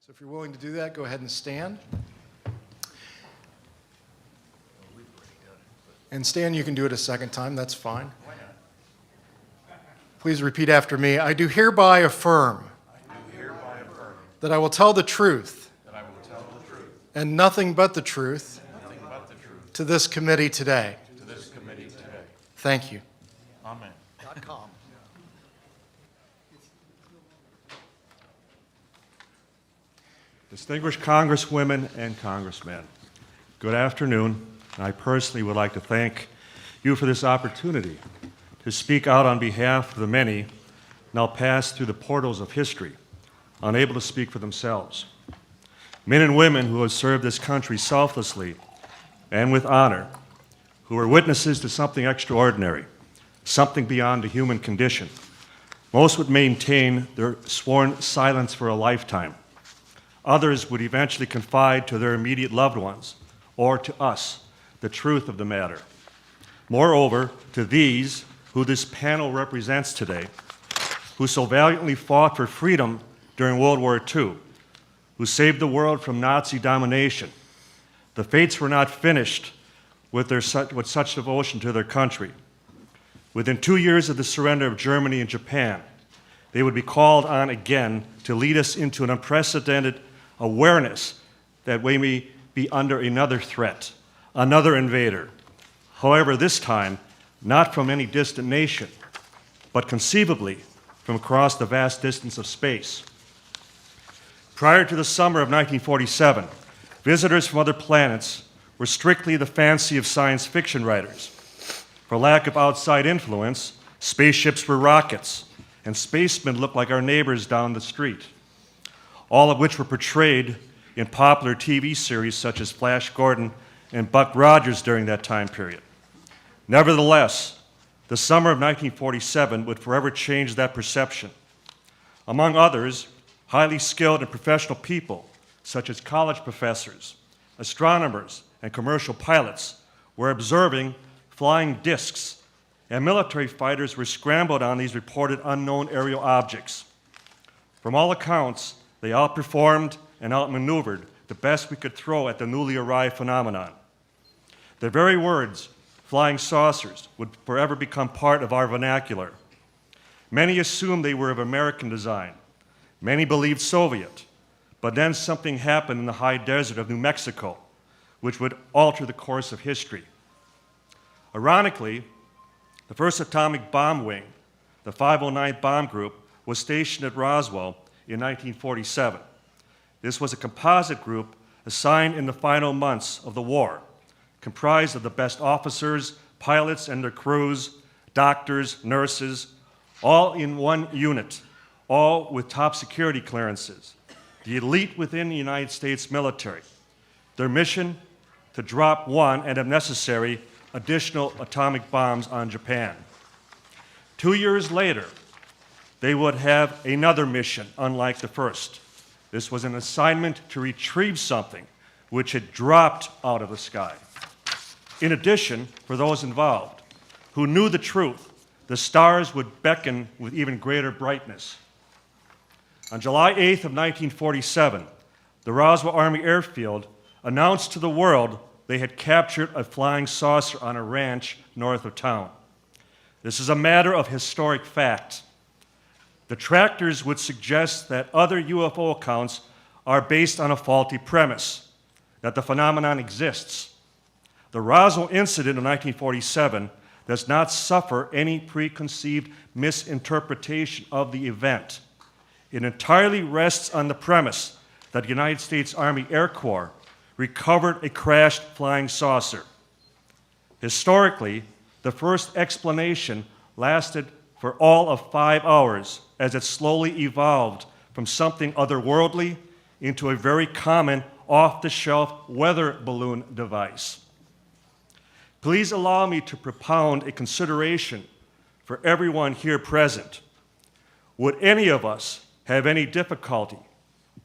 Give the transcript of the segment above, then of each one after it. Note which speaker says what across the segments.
Speaker 1: So if you're willing to do that, go ahead and stand. And Stan, you can do it a second time, that's fine. Please repeat after me. I do hereby affirm that I will tell the truth and nothing but the truth to this committee today. Thank you.
Speaker 2: Amen. Distinguished Congresswomen and Congressmen, good afternoon. I personally would like to thank you for this opportunity to speak out on behalf of the many now passed through the portals of history, unable to speak for themselves. Men and women who have served this country selflessly and with honor, who are witnesses to something extraordinary, something beyond the human condition. Most would maintain their sworn silence for a lifetime. Others would eventually confide to their immediate loved ones or to us the truth of the matter. Moreover, to these who this panel represents today, who so valiantly fought for freedom during World War II, who saved the world from Nazi domination, the fates were not finished with such devotion to their country. Within 2 years of the surrender of Germany and Japan, they would be called on again to lead us into an unprecedented awareness that we may be under another threat, another invader. However, this time, not from any distant nation, but conceivably from across the vast distance of space. Prior to the summer of 1947, visitors from other planets were strictly the fancy of science fiction writers. For lack of outside influence, spaceships were rockets, and spacemen looked like our neighbors down the street, all of which were portrayed in popular TV series such as Flash Gordon and Buck Rogers during that time period. Nevertheless, the summer of 1947 would forever change that perception. Among others, highly skilled and professional people, such as college professors, astronomers, and commercial pilots, were observing flying discs, and military fighters were scrambled on these reported unknown aerial objects. From all accounts, they outperformed and outmaneuvered the best we could throw at the newly arrived phenomenon. Their very words, flying saucers, would forever become part of our vernacular. Many assumed they were of American design. Many believed Soviet. But then something happened in the high desert of New Mexico, which would alter the course of history. Ironically, the first atomic bomb wing, the 509th Bomb Group, was stationed at Roswell in 1947. This was a composite group assigned in the final months of the war, comprised of the best officers, pilots and their crews, doctors, nurses, all in one unit, all with top security clearances, the elite within the United States military. Their mission, to drop one, and if necessary, additional atomic bombs on Japan. 2 years later, they would have another mission, unlike the first. This was an assignment to retrieve something which had dropped out of the sky. In addition, for those involved who knew the truth, the stars would beckon with even greater brightness. On July 8th of 1947, the Roswell Army Airfield announced to the world they had captured a flying saucer on a ranch north of town. This is a matter of historic fact. Detractors would suggest that other UFO accounts are based on a faulty premise, that the phenomenon exists. The Roswell incident of 1947 does not suffer any preconceived misinterpretation of the event. It entirely rests on the premise that the United States Army Air Corps recovered a crashed flying saucer. Historically, the first explanation lasted for all of 5 hours as it slowly evolved from something otherworldly into a very common off-the-shelf weather balloon device. Please allow me to propound a consideration for everyone here present. Would any of us have any difficulty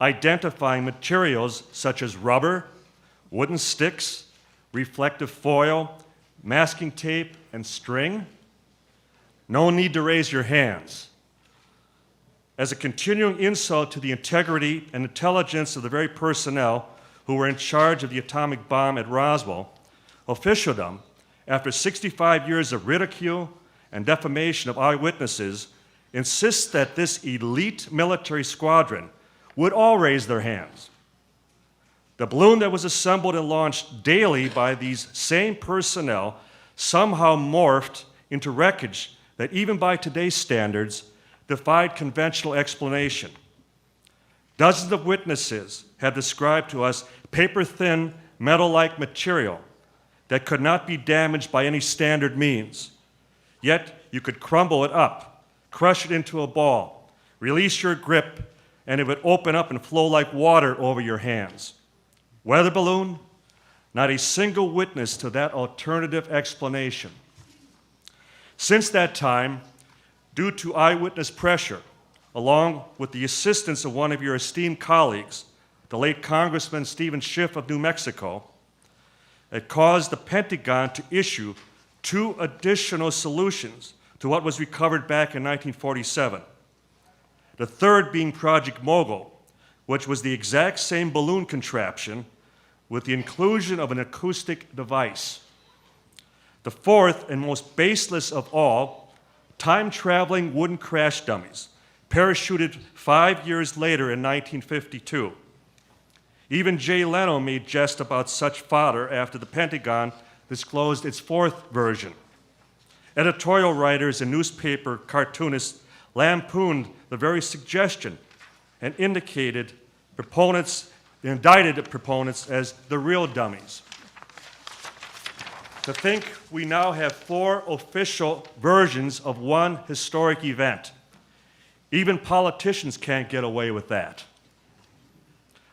Speaker 2: identifying materials such as rubber, wooden sticks, reflective foil, masking tape, and string? No need to raise your hands. as a continuing insult to the integrity and intelligence of the very personnel who were in charge of the atomic bomb at Roswell, officialdom, after 65 years of ridicule and defamation of eyewitnesses, insists that this elite military squadron would all raise their hands. The balloon that was assembled and launched daily by these same personnel somehow morphed into wreckage that, even by today's standards, defied conventional explanation. Dozens of witnesses had described to us paper-thin, metal-like material that could not be damaged by any standard means. Yet you could crumble it up, crush it into a ball, release your grip, and it would open up and flow like water over your hands. Weather balloon? Not a single witness to that alternative explanation. Since that time, due to eyewitness pressure, along with the assistance of one of your esteemed colleagues, the late Congressman Stephen Schiff of New Mexico, it caused the Pentagon to issue 2 additional solutions to what was recovered back in 1947. The third being Project Mogul, which was the exact same balloon contraption with the inclusion of an acoustic device. The fourth and most baseless of all, time-traveling wooden crash dummies, parachuted 5 years later in 1952. Even Jay Leno made jest about such fodder after the Pentagon disclosed its fourth version. Editorial writers and newspaper cartoonists lampooned the very suggestion and indicted indicted proponents as the real dummies. To think we now have 4 official versions of one historic event. Even politicians can't get away with that.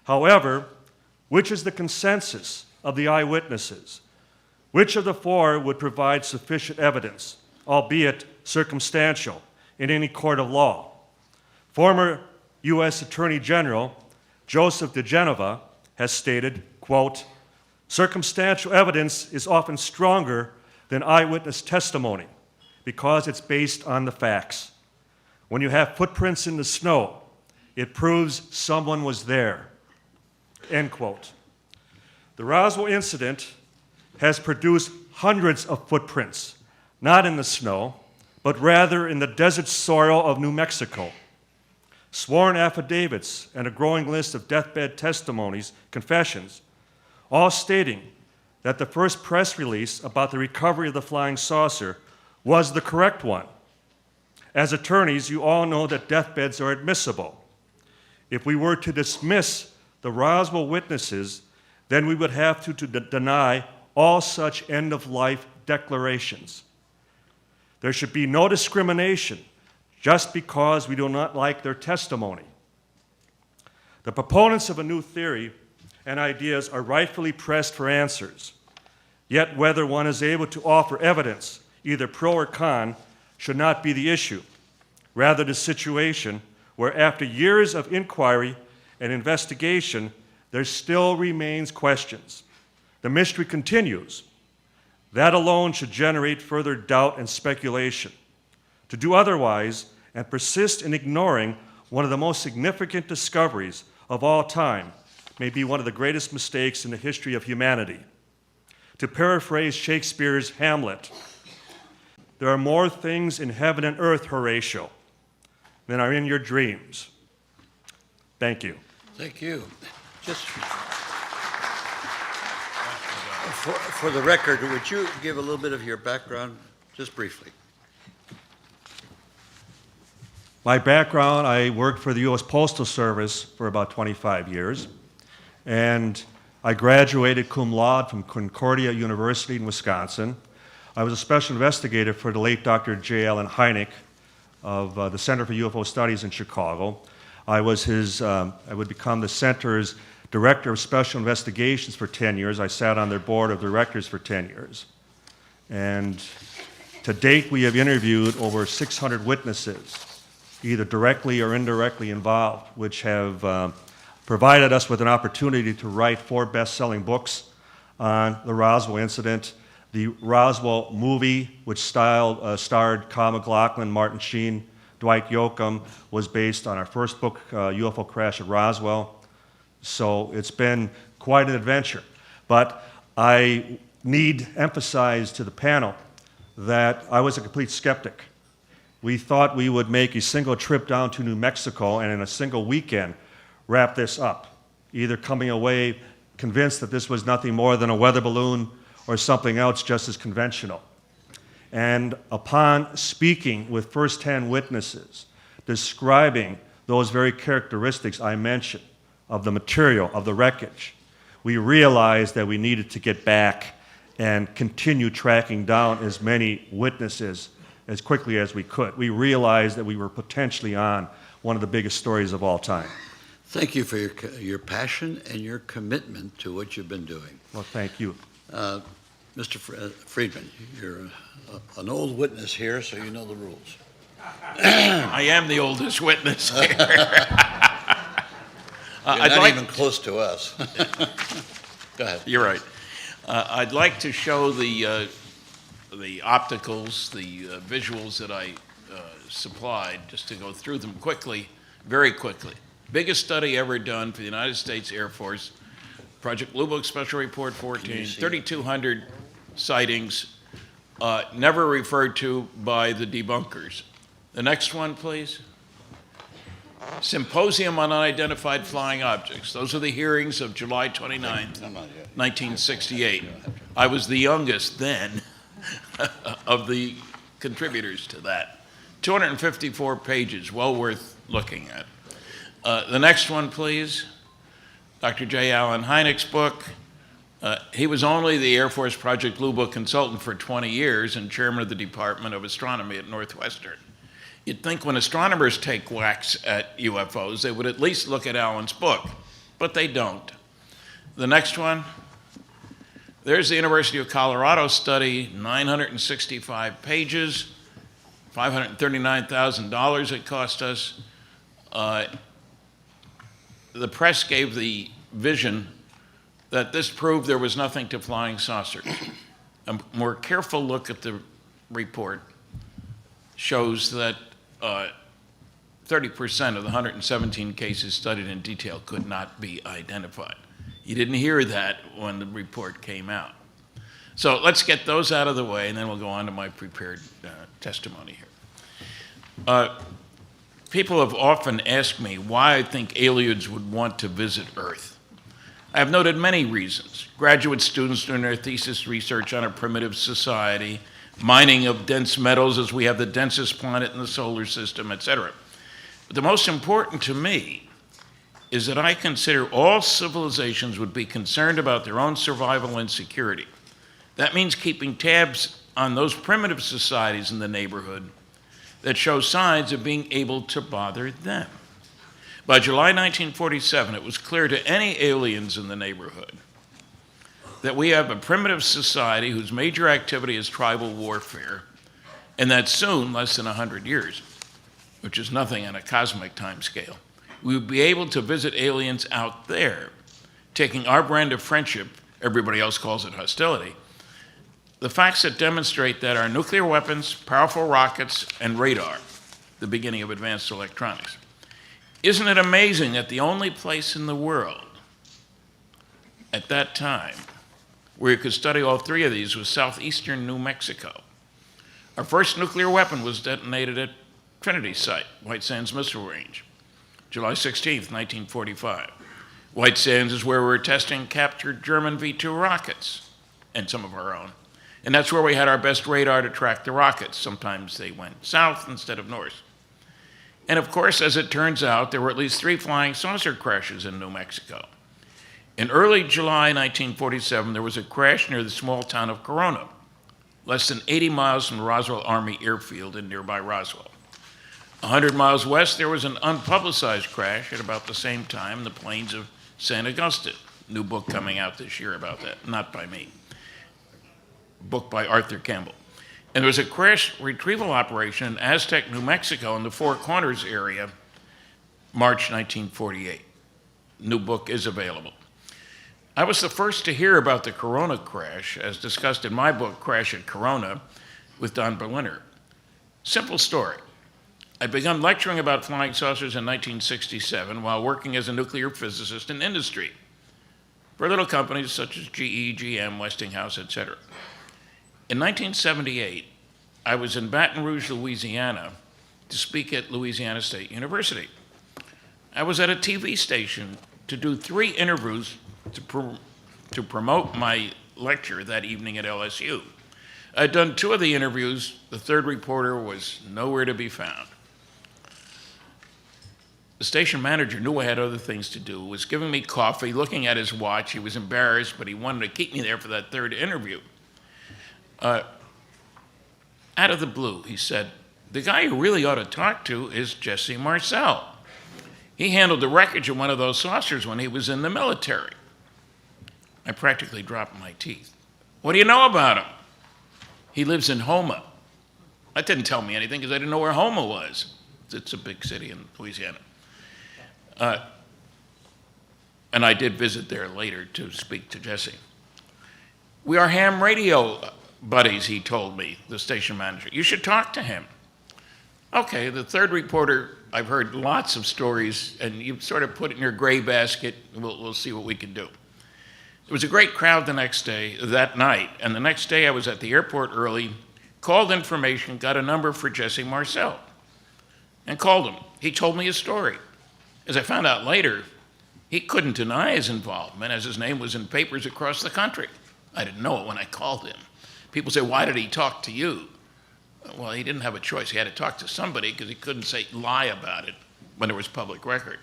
Speaker 2: However, which is the consensus of the eyewitnesses? Which of the 4 would provide sufficient evidence, albeit circumstantial, in any court of law? Former U.S. Attorney General Joseph DeGenova has stated, quote, "Circumstantial evidence is often stronger than eyewitness testimony because it's based on the facts. When you have footprints in the snow, it proves someone was there." End quote. The Roswell incident has produced hundreds of footprints, not in the snow, but rather in the desert soil of New Mexico. Sworn affidavits and a growing list of deathbed testimonies, confessions, all stating that the first press release about the recovery of the flying saucer was the correct one. As attorneys, you all know that deathbeds are admissible. If we were to dismiss the Roswell witnesses, then we would have to deny all such end-of-life declarations. There should be no discrimination just because we do not like their testimony. The proponents of a new theory and ideas are rightfully pressed for answers. Yet whether one is able to offer evidence, either pro or con, should not be the issue. Rather, the situation where after years of inquiry and investigation, there still remains questions. The mystery continues. That alone should generate further doubt and speculation. To do otherwise and persist in ignoring one of the most significant discoveries of all time may be one of the greatest mistakes in the history of humanity. To paraphrase Shakespeare's Hamlet, there are more things in heaven and earth, Horatio, than are in your dreams. Thank you.
Speaker 3: Thank you. Just for the record, would you give a little bit of your background, just briefly?
Speaker 2: My background, I worked for the U.S. Postal Service for about 25 years, and I graduated cum laude from Concordia University in Wisconsin. I was a special investigator for the late Dr. J. Allen Hynek of the Center for UFO Studies in Chicago. I would become the center's director of special investigations for 10 years. I sat on their board of directors for 10 years. And to date, we have interviewed over 600 witnesses, either directly or indirectly involved, which have provided us with an opportunity to write 4 best-selling books on the Roswell incident. The Roswell movie, which starred Kyle MacLachlan, Martin Sheen, Dwight Yoakam was based on our first book, UFO Crash at Roswell. So it's been quite an adventure. But I need emphasize to the panel that I was a complete skeptic. We thought we would make a single trip down to New Mexico and in a single weekend wrap this up, either coming away convinced that this was nothing more than a weather balloon or something else just as conventional. And upon speaking with first-hand witnesses, describing those very characteristics I mentioned of the material, of the wreckage, we realized that we needed to get back and continue tracking down as many witnesses as quickly as we could. We realized that we were potentially on one of the biggest stories of all time.
Speaker 3: Thank you for your passion and your commitment to what you've been doing.
Speaker 2: Well, thank you.
Speaker 3: Mr. Friedman, you're an old witness here, so you know the rules.
Speaker 4: I am the oldest witness here.
Speaker 3: You're not even close to us. Go ahead.
Speaker 4: You're right. I'd like to show the opticals, the visuals that I supplied, just to go through them quickly, very quickly. Biggest study ever done for the United States Air Force, Project Blue Book Special Report 14, 3,200 sightings, never referred to by the debunkers. The next one, please. Symposium on Unidentified Flying Objects. Those are the hearings of July 29th, 1968. I was the youngest then of the contributors to that. 254 pages, well worth looking at. The next one, please. Dr. J. Allen Hynek's book. He was only the Air Force Project Blue Book consultant for 20 years and chairman of the Department of Astronomy at Northwestern. You'd think when astronomers take whacks at UFOs, they would at least look at Allen's book, but they don't. The next one. There's the University of Colorado study, 965 pages, $539,000 it cost us. The press gave the vision that this proved there was nothing to flying saucers. A more careful look at the report shows that 30% of the 117 cases studied in detail could not be identified. You didn't hear that when the report came out. So let's get those out of the way, and then we'll go on to my prepared testimony here. People have often asked me why I think aliens would want to visit Earth. I have noted many reasons. Graduate students doing their thesis research on a primitive society, mining of dense metals as we have the densest planet in the solar system, etc. But the most important to me is that I consider all civilizations would be concerned about their own survival and security. That means keeping tabs on those primitive societies in the neighborhood that show signs of being able to bother them. By July 1947, it was clear to any aliens in the neighborhood that we have a primitive society whose major activity is tribal warfare, and that soon, less than 100 years, which is nothing on a cosmic time scale, we would be able to visit aliens out there, taking our brand of friendship, everybody else calls it hostility, the facts that demonstrate that our nuclear weapons, powerful rockets, and radar, the beginning of advanced electronics. Isn't it amazing that the only place in the world at that time where you could study all three of these was southeastern New Mexico? Our first nuclear weapon was detonated at Trinity Site, White Sands Missile Range, July 16th, 1945. White Sands is where we were testing captured German V-2 rockets, and some of our own. And that's where we had our best radar to track the rockets. Sometimes they went south instead of north. And of course, as it turns out, there were at least 3 flying saucer crashes in New Mexico. In early July 1947, there was a crash near the small town of Corona, less than 80 miles from the Roswell Army Airfield in nearby Roswell. 100 miles west, there was an unpublicized crash at about the same time in the plains of San Agustin. New book coming out this year about that, not by me. Book by Arthur Campbell. And there was a crash retrieval operation in Aztec, New Mexico, in the Four Corners area, March 1948. New book is available. I was the first to hear about the Corona crash, as discussed in my book, Crash at Corona, with Don Berliner. Simple story. I began lecturing about flying saucers in 1967 while working as a nuclear physicist in industry for little companies such as GE, GM, Westinghouse, etc. In 1978, I was in Baton Rouge, Louisiana, to speak at Louisiana State University. I was at a TV station to do 3 interviews to promote my lecture that evening at LSU. I'd done 2 of the interviews. The third reporter was nowhere to be found. The station manager knew I had other things to do, was giving me coffee, looking at his watch. He was embarrassed, but he wanted to keep me there for that third interview. Out of the blue, he said, "The guy you really ought to talk to is Jesse Marcel. He handled the wreckage of one of those saucers when he was in the military." I practically dropped my teeth. "What do you know about him?" "He lives in Houma." That didn't tell me anything because I didn't know where Houma was. It's a big city in Louisiana. And I did visit there later to speak to Jesse. "We are ham radio buddies," he told me, the station manager. "You should talk to him." Okay, the third reporter, I've heard lots of stories, and you sort of put it in your gray basket. We'll see what we can do. It was a great crowd that night, and the next day I was at the airport early, called information, got a number for Jesse Marcel, and called him. He told me his story. As I found out later, he couldn't deny his involvement as his name was in papers across the country. I didn't know it when I called him. People say, "Why did he talk to you?" Well, he didn't have a choice. He had to talk to somebody because he couldn't lie about it when there was public record.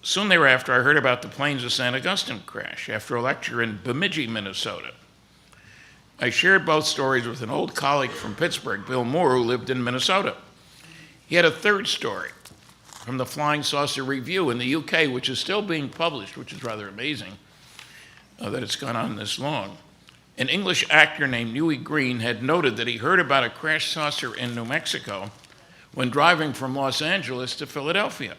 Speaker 4: Soon thereafter, I heard about the planes of St. Augustine crash after a lecture in Bemidji, Minnesota. I shared both stories with an old colleague from Pittsburgh, Bill Moore, who lived in Minnesota. He had a third story from the Flying Saucer Review in the UK, which is still being published, which is rather amazing that it's gone on this long. An English actor named Huey Green had noted that he heard about a crashed saucer in New Mexico when driving from Los Angeles to Philadelphia.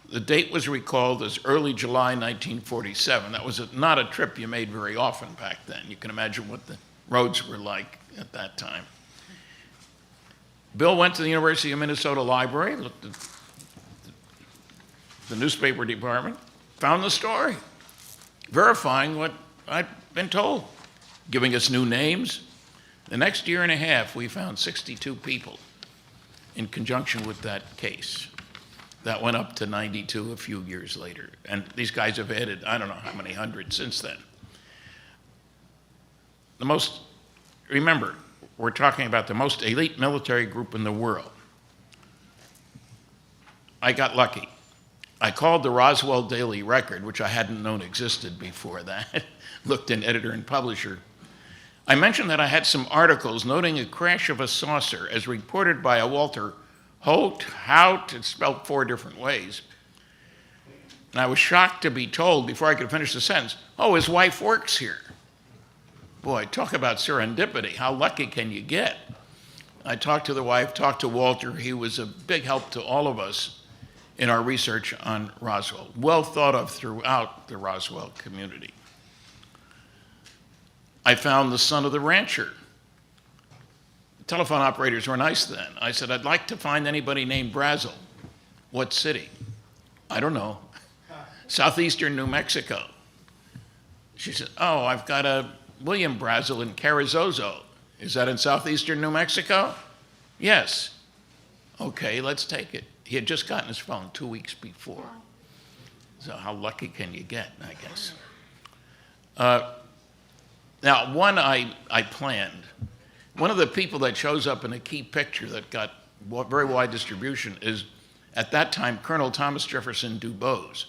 Speaker 4: The date was recalled as early July 1947. That was not a trip you made very often back then. You can imagine what the roads were like at that time. Bill went to the University of Minnesota Library, looked at the newspaper department, found the story, verifying what I'd been told, giving us new names. The next year and a half, we found 62 people in conjunction with that case. That went up to 92 a few years later. And these guys have added, I don't know how many hundred since then. Remember, we're talking about the most elite military group in the world. I got lucky. I called the Roswell Daily Record, which I hadn't known existed before that, looked in editor and publisher. I mentioned that I had some articles noting a crash of a saucer as reported by a Walter Hout, it's spelled 4 different ways. And I was shocked to be told, before I could finish the sentence, "Oh, his wife works here." Boy, talk about serendipity. How lucky can you get? I talked to the wife, talked to Walter. He was a big help to all of us in our research on Roswell, well thought of throughout the Roswell community. I found the son of the rancher. The telephone operators were nice then. I said, "I'd like to find anybody named Brazel." "What city?" "I don't know." "Southeastern New Mexico." She said, "Oh, I've got a William Brazel in Carrizozo." "Is that in southeastern New Mexico?" "Yes." "Okay, let's take it." He had just gotten his phone 2 weeks before. So how lucky can you get, I guess? Now, one I planned. One of the people that shows up in a key picture that got very wide distribution is, at that time, Colonel Thomas Jefferson Dubose,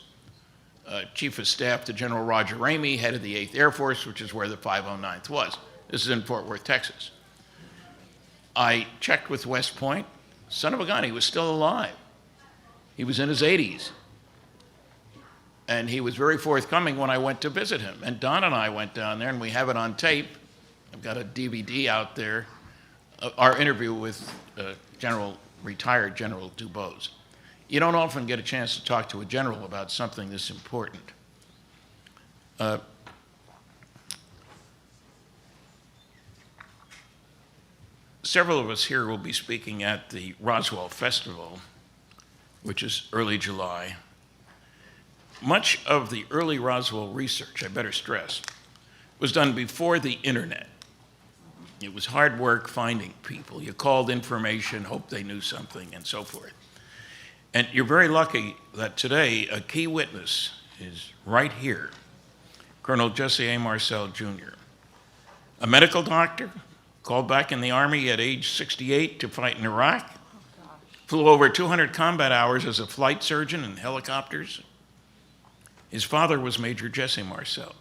Speaker 4: Chief of Staff to General Roger Ramey, head of the 8th Air Force, which is where the 509th was. This is in Fort Worth, Texas. I checked with West Point. Son of a gun, he was still alive. He was in his 80s. And he was very forthcoming when I went to visit him. And Don and I went down there, and we have it on tape. I've got a DVD out there, our interview with retired General Dubose. You don't often get a chance to talk to a general about something this important. several of us here will be speaking at the Roswell Festival, which is early July. Much of the early Roswell research, I better stress, was done before the internet. It was hard work finding people. You called information, hoped they knew something, and so forth. And you're very lucky that today a key witness is right here, Colonel Jesse A. Marcel Jr., a medical doctor, called back in the Army at age 68 to fight in Iraq, flew over 200 combat hours as a flight surgeon in helicopters. His father was Major Jesse Marcel,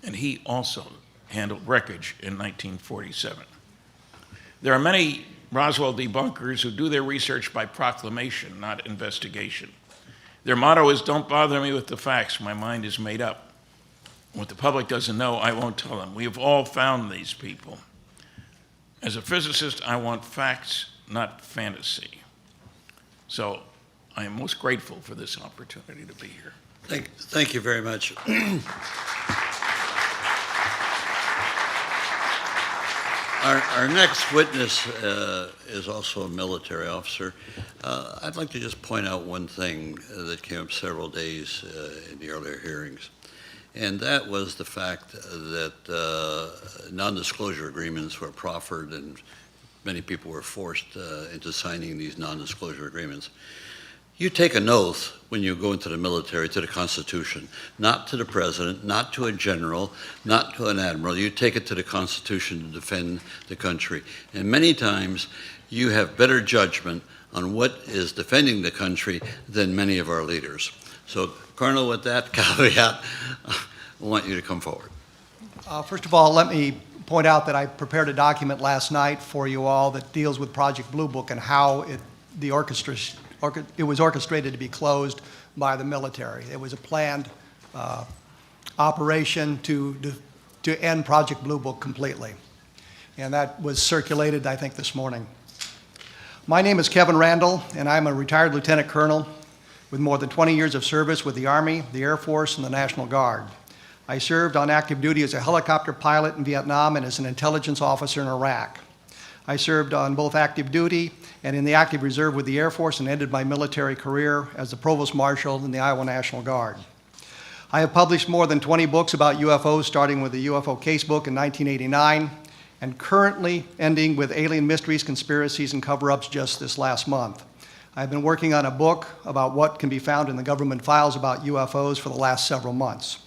Speaker 4: and he also handled wreckage in 1947. There are many Roswell debunkers who do their research by proclamation, not investigation. Their motto is, "Don't bother me with the facts, my mind is made up. What the public doesn't know, I won't tell them." We have all found these people. As a physicist, I want facts, not fantasy. So I am most grateful for this opportunity to be here.
Speaker 3: Thank you very much. Our next witness is also a military officer. I'd like to just point out one thing that came up several days in the earlier hearings, and that was the fact that non-disclosure agreements were proffered and many people were forced into signing these non-disclosure agreements. You take an oath when you go into the military to the Constitution, not to the president, not to a general, not to an admiral. You take it to the Constitution to defend the country. And many times you have better judgment on what is defending the country than many of our leaders. So, Colonel, with that caveat, I want you to come forward.
Speaker 5: First of all, let me point out that I prepared a document last night for you all that deals with Project Blue Book and how it was orchestrated to be closed by the military. It was a planned operation to end Project Blue Book completely. And that was circulated, I think, this morning. My name is Kevin Randall, and I'm a retired lieutenant colonel with more than 20 years of service with the Army, the Air Force, and the National Guard. I served on active duty as a helicopter pilot in Vietnam and as an intelligence officer in Iraq. I served on both active duty and in the active reserve with the Air Force and ended my military career as the Provost Marshal in the Iowa National Guard. I have published more than 20 books about UFOs, starting with the UFO Casebook in 1989, and currently ending with Alien Mysteries, Conspiracies, and Cover-Ups just this last month. I've been working on a book about what can be found in the government files about UFOs for the last several months.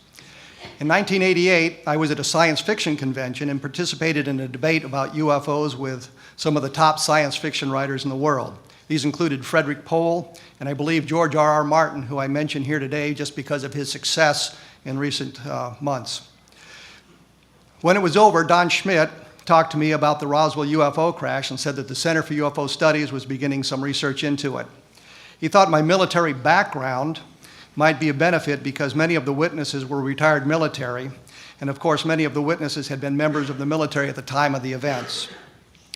Speaker 5: In 1988, I was at a science fiction convention and participated in a debate about UFOs with some of the top science fiction writers in the world. These included Frederick Pohl and I believe George R.R. Martin, who I mention here today just because of his success in recent months. When it was over, Don Schmitt talked to me about the Roswell UFO crash and said that the Center for UFO Studies was beginning some research into it. He thought my military background might be a benefit because many of the witnesses were retired military, and of course many of the witnesses had been members of the military at the time of the events.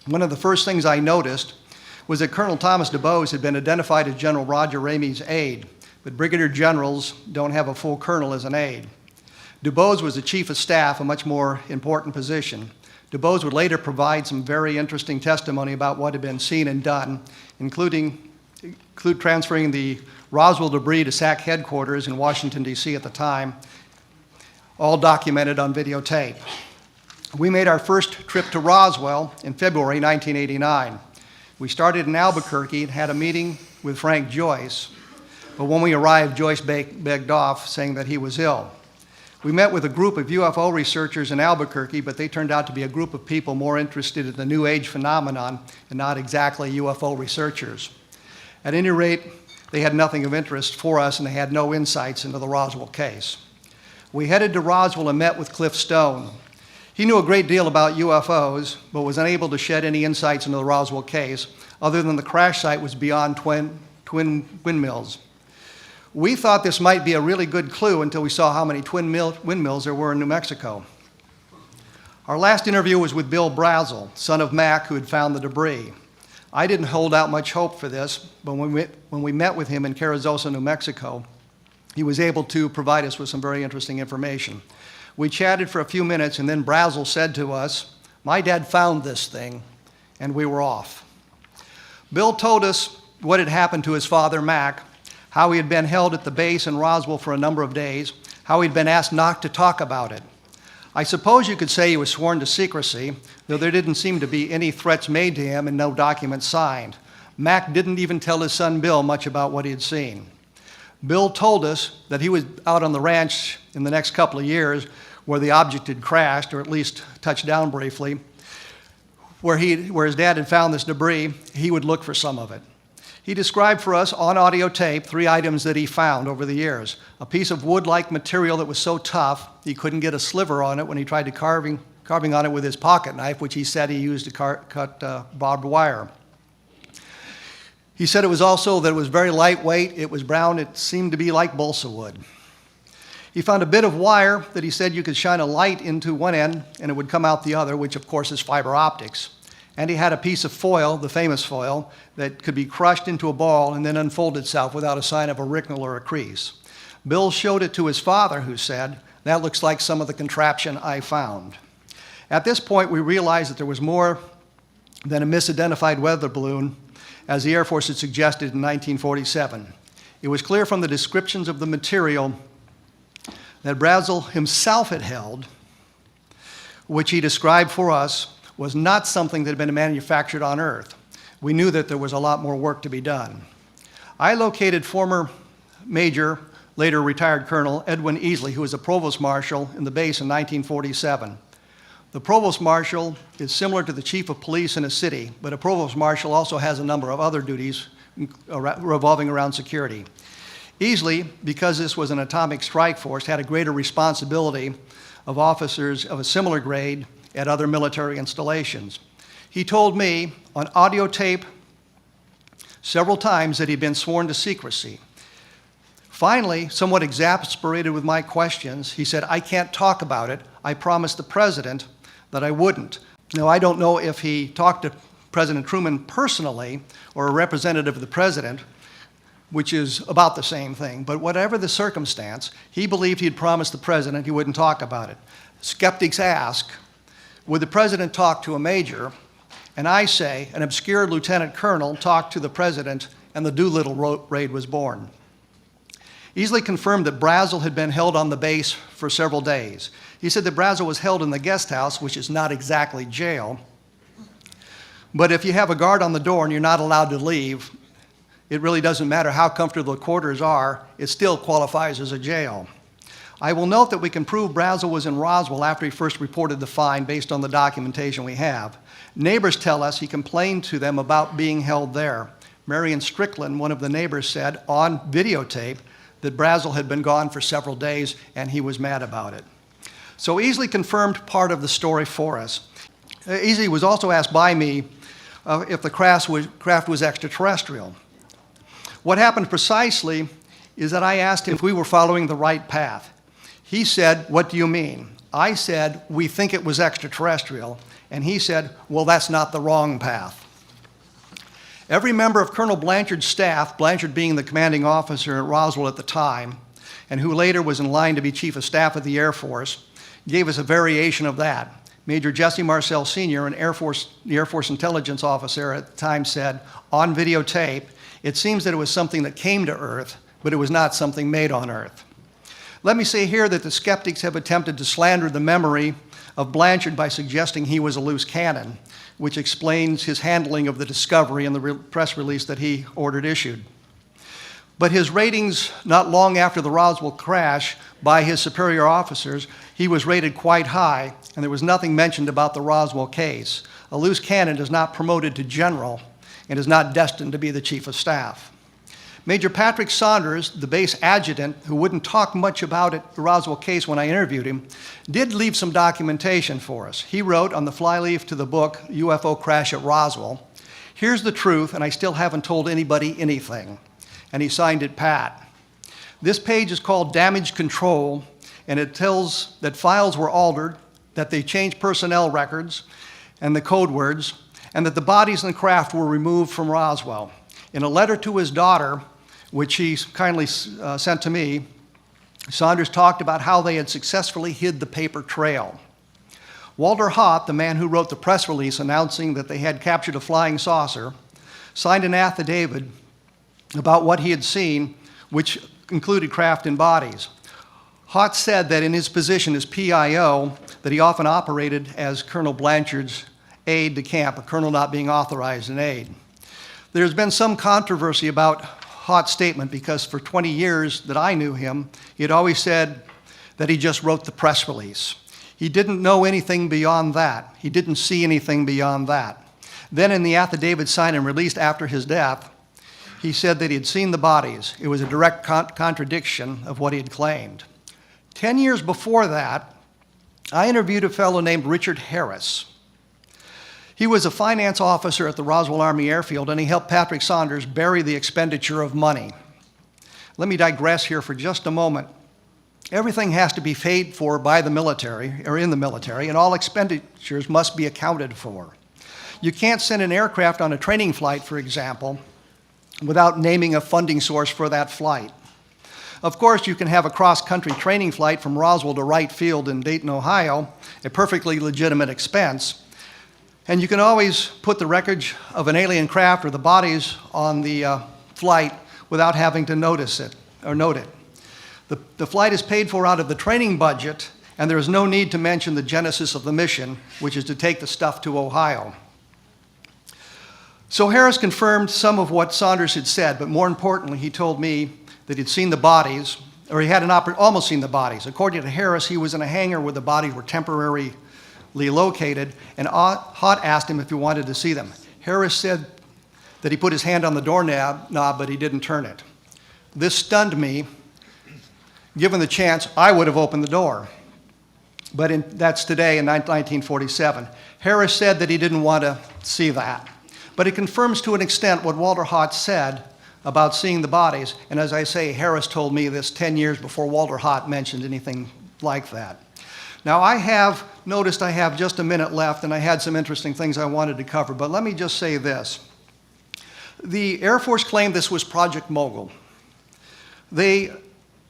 Speaker 5: One of the first things I noticed was that Colonel Thomas DuBose had been identified as General Roger Ramey's aide, but brigadier generals don't have a full colonel as an aide. DuBose was the chief of staff, a much more important position. DuBose would later provide some very interesting testimony about what had been seen and done, include transferring the Roswell debris to SAC headquarters in Washington, D.C. at the time, all documented on videotape. We made our first trip to Roswell in February 1989. We started in Albuquerque and had a meeting with Frank Joyce, but when we arrived, Joyce begged off, saying that he was ill. We met with a group of UFO researchers in Albuquerque, but they turned out to be a group of people more interested in the New Age phenomenon and not exactly UFO researchers. At any rate, they had nothing of interest for us, and they had no insights into the Roswell case. We headed to Roswell and met with Cliff Stone. He knew a great deal about UFOs, but was unable to shed any insights into the Roswell case, other than the crash site was beyond twin windmills. We thought this might be a really good clue until we saw how many windmills there were in New Mexico. Our last interview was with Bill Brazel, son of Mac, who had found the debris. I didn't hold out much hope for this, but when we met with him in Carrizosa, New Mexico, he was able to provide us with some very interesting information. We chatted for a few minutes, and then Brazel said to us, "My dad found this thing, and we were off. Bill told us what had happened to his father, Mac, how he had been held at the base in Roswell for a number of days, how he'd been asked not to talk about it. I suppose you could say he was sworn to secrecy, though there didn't seem to be any threats made to him and no documents signed. Mac didn't even tell his son Bill much about what he had seen. Bill told us that he was out on the ranch in the next couple of years where the object had crashed, or at least touched down briefly, where his dad had found this debris. He would look for some of it. He described for us on audio tape 3 items that he found over the years. A piece of wood-like material that was so tough he couldn't get a sliver on it when he tried to carving on it with his pocket knife, which he said he used to cut barbed wire. He said it was also that it was very lightweight, it was brown, it seemed to be like balsa wood. He found a bit of wire that he said you could shine a light into one end and it would come out the other, which of course is fiber optics. And he had a piece of foil, the famous foil, that could be crushed into a ball and then unfold itself without a sign of a wrinkle or a crease. Bill showed it to his father, who said, "That looks like some of the contraption I found." At this point, we realized that there was more than a misidentified weather balloon, as the Air Force had suggested in 1947. It was clear from the descriptions of the material that Brazel himself had held, which he described for us, was not something that had been manufactured on Earth. We knew that there was a lot more work to be done. I located former Major, later retired Colonel, Edwin Easley, who was a Provost Marshal in the base in 1947. The Provost Marshal is similar to the Chief of Police in a city, but a Provost Marshal also has a number of other duties revolving around security. Easley, because this was an atomic strike force, had a greater responsibility of officers of a similar grade at other military installations. He told me on audio tape several times that he'd been sworn to secrecy. Finally, somewhat exasperated with my questions, he said, "I can't talk about it. I promised the president that I wouldn't." Now, I don't know if he talked to President Truman personally or a representative of the president, which is about the same thing, but whatever the circumstance, he believed he'd promised the president he wouldn't talk about it. Skeptics ask, would the president talk to a major? And I say, an obscure lieutenant colonel talked to the president and the Doolittle raid was born. Easley confirmed that Brazel had been held on the base for several days. He said that Brazel was held in the guest house, which is not exactly jail, but if you have a guard on the door and you're not allowed to leave, it really doesn't matter how comfortable the quarters are, it still qualifies as a jail. I will note that we can prove Brazel was in Roswell after he first reported the find based on the documentation we have. Neighbors tell us he complained to them about being held there. Marion Strickland, one of the neighbors, said on videotape that Brazel had been gone for several days and he was mad about it. So Easley confirmed part of the story for us. Easley was also asked by me if the craft was extraterrestrial. What happened precisely is that I asked him if we were following the right path. He said, "What do you mean?" I said, "We think it was extraterrestrial." And he said, "Well, that's not the wrong path." Every member of Colonel Blanchard's staff, Blanchard being the commanding officer at Roswell at the time, and who later was in line to be Chief of Staff of the Air Force, gave us a variation of that. Major Jesse Marcel Sr., the Air Force intelligence officer at the time, said on videotape, "It seems that it was something that came to Earth, but it was not something made on Earth." Let me say here that the skeptics have attempted to slander the memory of Blanchard by suggesting he was a loose cannon, which explains his handling of the discovery and the press release that he ordered issued. But his ratings, not long after the Roswell crash, by his superior officers, he was rated quite high, and there was nothing mentioned about the Roswell case. A loose cannon is not promoted to general and is not destined to be the Chief of Staff. Major Patrick Saunders, the base adjutant, who wouldn't talk much about the Roswell case when I interviewed him, did leave some documentation for us. He wrote on the flyleaf to the book, UFO Crash at Roswell, "Here's the truth, and I still haven't told anybody anything." And he signed it Pat. This page is called Damage Control, and it tells that files were altered, that they changed personnel records and the code words, and that the bodies and craft were removed from Roswell. In a letter to his daughter, which he kindly sent to me, Saunders talked about how they had successfully hid the paper trail. Walter Haut, the man who wrote the press release announcing that they had captured a flying saucer, signed an affidavit about what he had seen, which included craft and bodies. Haut said that in his position as PIO, that he often operated as Colonel Blanchard's aide de camp, a colonel not being authorized an aide. There's been some controversy about Haut's statement because for 20 years that I knew him, he had always said that he just wrote the press release. He didn't know anything beyond that. He didn't see anything beyond that. Then in the affidavit signed and released after his death, he said that he had seen the bodies. It was a direct contradiction of what he had claimed. 10 years before that, I interviewed a fellow named Richard Harris. He was a finance officer at the Roswell Army Airfield, and he helped Patrick Saunders bury the expenditure of money. Let me digress here for just a moment. Everything has to be paid for by the military, or in the military, and all expenditures must be accounted for. You can't send an aircraft on a training flight, for example, without naming a funding source for that flight. Of course, you can have a cross-country training flight from Roswell to Wright Field in Dayton, Ohio, a perfectly legitimate expense. And you can always put the wreckage of an alien craft or the bodies on the flight without having to notice it or note it. The flight is paid for out of the training budget, and there is no need to mention the genesis of the mission, which is to take the stuff to Ohio. So Harris confirmed some of what Saunders had said, but more importantly, he told me that he'd seen the bodies, or he had almost seen the bodies. According to Harris, he was in a hangar where the bodies were temporarily located, and Haut asked him if he wanted to see them. Harris said that he put his hand on the doorknob, but he didn't turn it. This stunned me. Given the chance, I would have opened the door. But that's today in 1947. Harris said that he didn't want to see that. But it confirms to an extent what Walter Haut said about seeing the bodies. And as I say, Harris told me this 10 years before Walter Haut mentioned anything like that. Now, I have noticed I have just a minute left, and I had some interesting things I wanted to cover. But let me just say this. The Air Force claimed this was Project Mogul.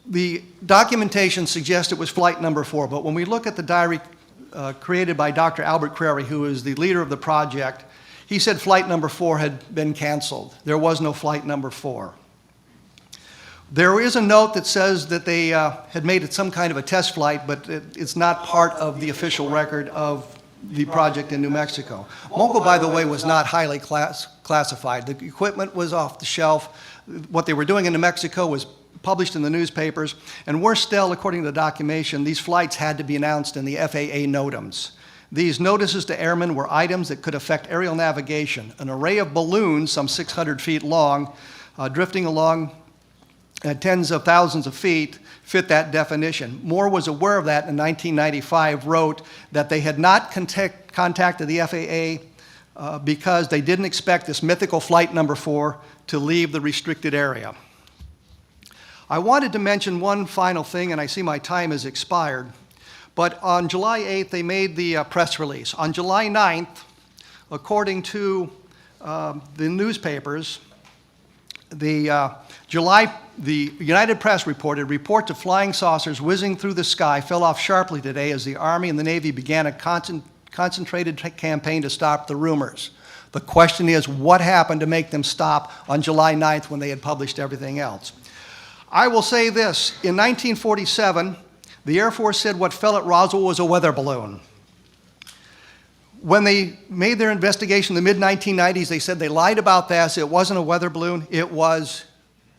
Speaker 5: The documentation suggests it was flight number 4, but when we look at the diary created by Dr. Albert Crary, who is the leader of the project, he said flight number 4 had been canceled. There was no flight number 4. There is a note that says that they had made it some kind of a test flight, but it's not part of the official record of the project in New Mexico. Mogul, by the way, was not highly classified. The equipment was off the shelf. What they were doing in New Mexico was published in the newspapers, and worse still, according to the documentation, these flights had to be announced in the FAA NOTAMs. These notices to airmen were items that could affect aerial navigation. An array of balloons, some 600 feet long, drifting along at tens of thousands of feet, fit that definition. Moore was aware of that in 1995, wrote that they had not contacted the FAA because they didn't expect this mythical flight number 4 to leave the restricted area. I wanted to mention one final thing, and I see my time has expired. But on July 8th, they made the press release. On July 9th, according to the newspapers, the United Press reported, reports of flying saucers whizzing through the sky fell off sharply today as the Army and the Navy began a concentrated campaign to stop the rumors. The question is, what happened to make them stop on July 9th when they had published everything else? I will say this, in 1947, the Air Force said what fell at Roswell was a weather balloon. When they made their investigation in the mid-1990s, they said they lied about this. It wasn't a weather balloon. It was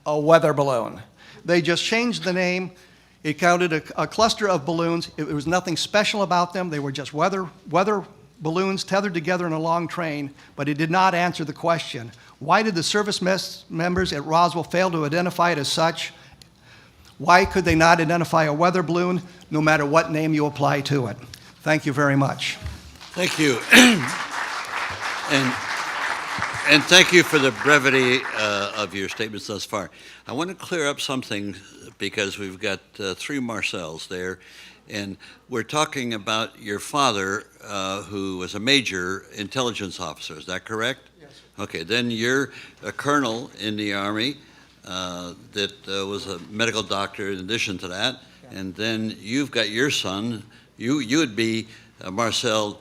Speaker 5: a weather balloon. They just changed the name. It counted a cluster of balloons. It was nothing special about them. They were just weather balloons tethered together in a long train, but it did not answer the question. Why did the service members at Roswell fail to identify it as such? Why could they not identify a weather balloon, no matter what name you apply to it? Thank you very much.
Speaker 3: Thank you. And thank you for the brevity of your statements thus far. I want to clear up something because we've got 3 Marcells there, and we're talking about your father, who was a major intelligence officer. Is that correct?
Speaker 5: Yes, sir.
Speaker 3: Okay, then you're a colonel in the Army that was a medical doctor in addition to that, yeah. And then you've got your son. You would be Marcel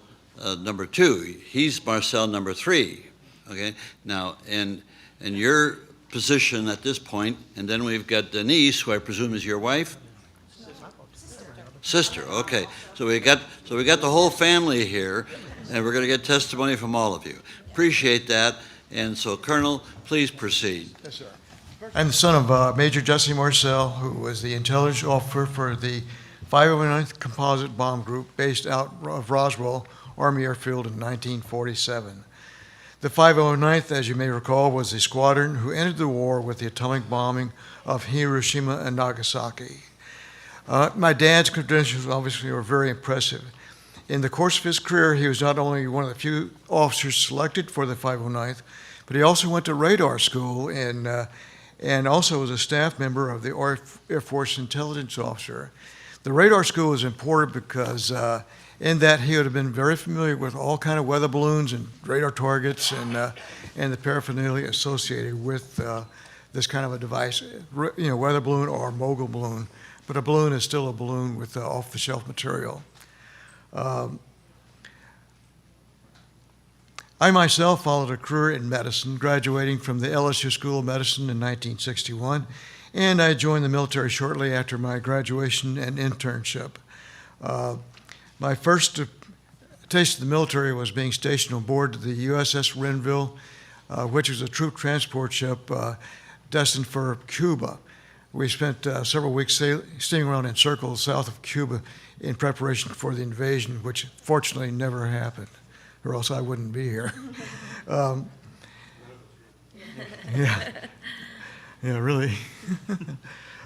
Speaker 3: number 2. He's Marcel number 3. Okay. Now, and your position at this point, and then we've got Denise, who I presume is your wife. Sister. Okay. So we got the whole family here, and we're going to get testimony from all of you. Appreciate that. And so, Colonel, please proceed.
Speaker 6: Yes, sir. I'm the son of Major Jesse Marcel, who was the intelligence officer for the 509th Composite Bomb Group based out of Roswell Army Airfield in 1947. The 509th, as you may recall, was the squadron who entered the war with the atomic bombing of Hiroshima and Nagasaki. My dad's credentials obviously were very impressive. In the course of his career, he was not only one of the few officers selected for the 509th, but he also went to radar school and also was a staff member of the Air Force intelligence officer. The radar school was important because in that he would have been very familiar with all kind of weather balloons and radar targets and the paraphernalia associated with this kind of a device, weather balloon or mogul balloon. But a balloon is still a balloon with off-the-shelf material. I myself followed a career in medicine, graduating from the LSU School of Medicine in 1961, and I joined the military shortly after my graduation and internship. My first taste of the military was being stationed on board the USS Renville, which was a troop transport ship destined for Cuba. We spent several weeks sailing around in circles south of Cuba in preparation for the invasion, which fortunately never happened, or else I wouldn't be here. Yeah, really.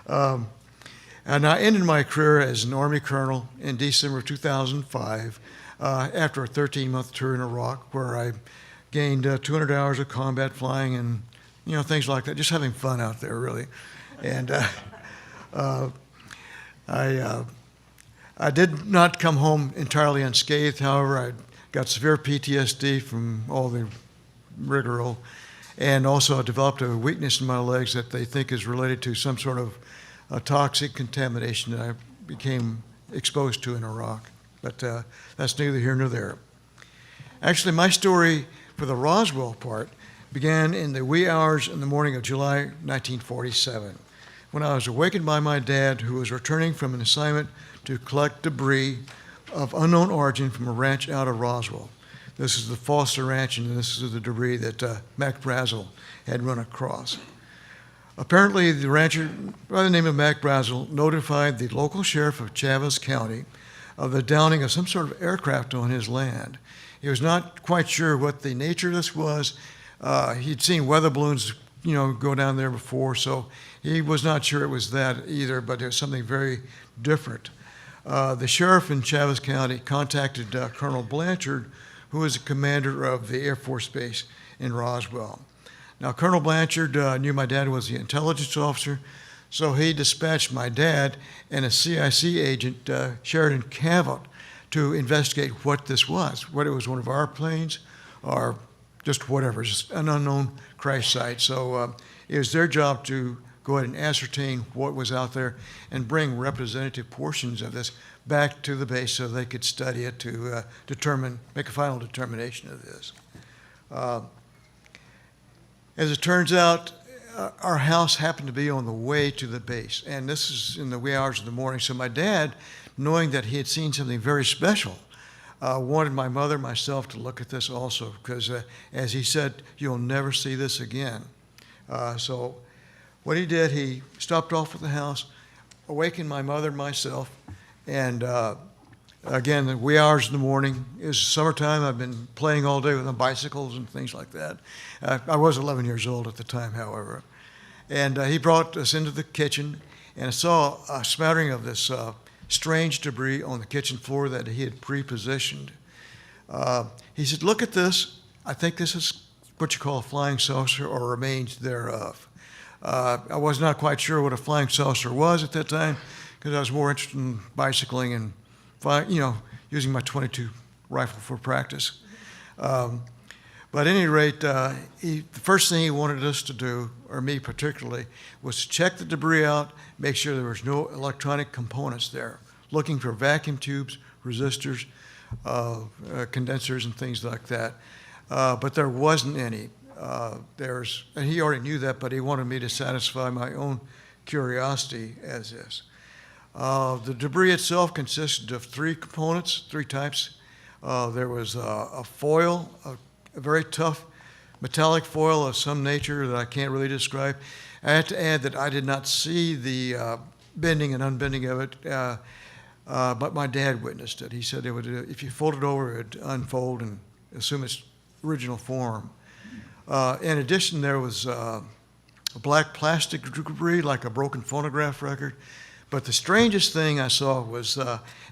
Speaker 6: And I ended my career as an Army colonel in December of 2005 after a 13-month tour in Iraq, where I gained 200 hours of combat flying and things like that, just having fun out there, really. And I did not come home entirely unscathed. However, I got severe PTSD from all the rigmarole, and also I developed a weakness in my legs that they think is related to some sort of toxic contamination that I became exposed to in Iraq. But that's neither here nor there. Actually, my story for the Roswell part began in the wee hours in the morning of July 1947, when I was awakened by my dad, who was returning from an assignment to collect debris of unknown origin from a ranch out of Roswell. This is the Foster Ranch, and this is the debris that Mac Brazel had run across. Apparently, the rancher, by the name of Mac Brazel, notified the local sheriff of Chavez County of the downing of some sort of aircraft on his land. He was not quite sure what the nature of this was. He'd seen weather balloons, go down there before, so he was not sure it was that either, but it was something very different. The sheriff in Chavez County contacted Colonel Blanchard, who was the commander of the Air Force Base in Roswell. Now, Colonel Blanchard knew my dad was the intelligence officer, so he dispatched my dad and a CIC agent, Sheridan Cavett, to investigate what this was, whether it was one of our planes or just whatever, just an unknown crash site. So it was their job to go ahead and ascertain what was out there and bring representative portions of this back to the base so they could study it to make a final determination of this. As it turns out, our house happened to be on the way to the base, and this is in the wee hours of the morning. So my dad, knowing that he had seen something very special, wanted my mother and myself to look at this also, because as he said, you'll never see this again. So what he did, he stopped off at the house, awakened my mother and myself, and again, the wee hours in the morning. It was summertime. I've been playing all day with the bicycles and things like that. I was 11 years old at the time, however. And he brought us into the kitchen, and I saw a smattering of this strange debris on the kitchen floor that he had pre-positioned. He said, look at this. I think this is what you call a flying saucer or remains thereof. I was not quite sure what a flying saucer was at that time because I was more interested in bicycling and using my .22 rifle for practice. But at any rate, the first thing he wanted us to do, or me particularly, was to check the debris out, make sure there was no electronic components there, looking for vacuum tubes, resistors, condensers and things like that. But there wasn't any. And he already knew that, but he wanted me to satisfy my own curiosity as is. The debris itself consisted of three components, three types. There was a foil, a very tough metallic foil of some nature that I can't really describe. I have to add that I did not see the bending and unbending of it, but my dad witnessed it. He said it would, if you fold it over, it would unfold and assume its original form. In addition, there was a black plastic debris, like a broken phonograph record. But the strangest thing I saw was,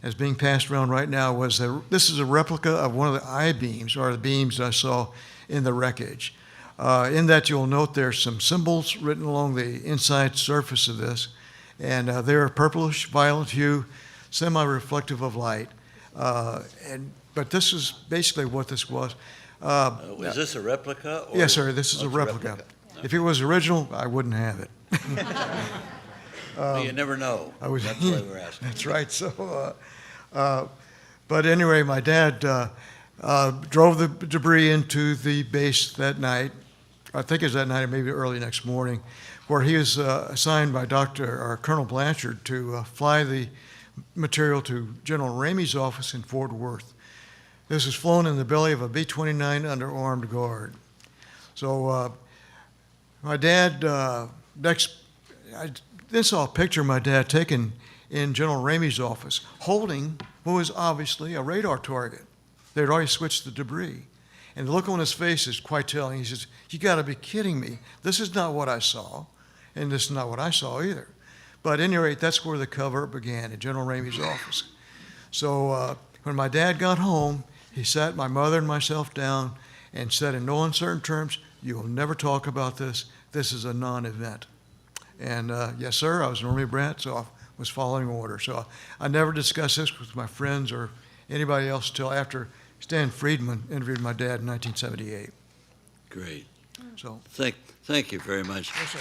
Speaker 6: as being passed around right now, was this is a replica of one of the I-beams, or the beams I saw in the wreckage. In that, you'll note there's some symbols written along the inside surface of this, and they're a purplish violet hue, semi-reflective of light. But this is basically what this was.
Speaker 3: Is this a replica? Or
Speaker 6: Yes, sir, this is a
Speaker 3: it's
Speaker 6: replica. If it was original, I wouldn't have it.
Speaker 3: Well, you never know.
Speaker 6: I was-
Speaker 3: That's why we're asking.
Speaker 6: That's right. So, but anyway, my dad drove the debris into the base that night. I think it was that night, or maybe early next morning, where he was assigned by Colonel Blanchard to fly the material to General Ramey's office in Fort Worth. This was flown in the belly of a B-29 under armed guard. So my dad I then saw a picture of my dad taken in General Ramey's office, holding what was obviously a radar target. They'd already switched the debris. And the look on his face is quite telling. He says, "You got to be kidding me. This is not what I saw, and this is not what I saw either." But at any rate, that's where the cover-up began, in General Ramey's office. So when my dad got home, he sat my mother and myself down and said in no uncertain terms, "You will never talk about this. This is a non-event." And yes, sir, I was an Army brat, so I was following orders. So I never discussed this with my friends or anybody else until after Stan Friedman interviewed my dad in 1978.
Speaker 3: Great.
Speaker 6: So,
Speaker 3: Thank you very much.
Speaker 6: yes, sir.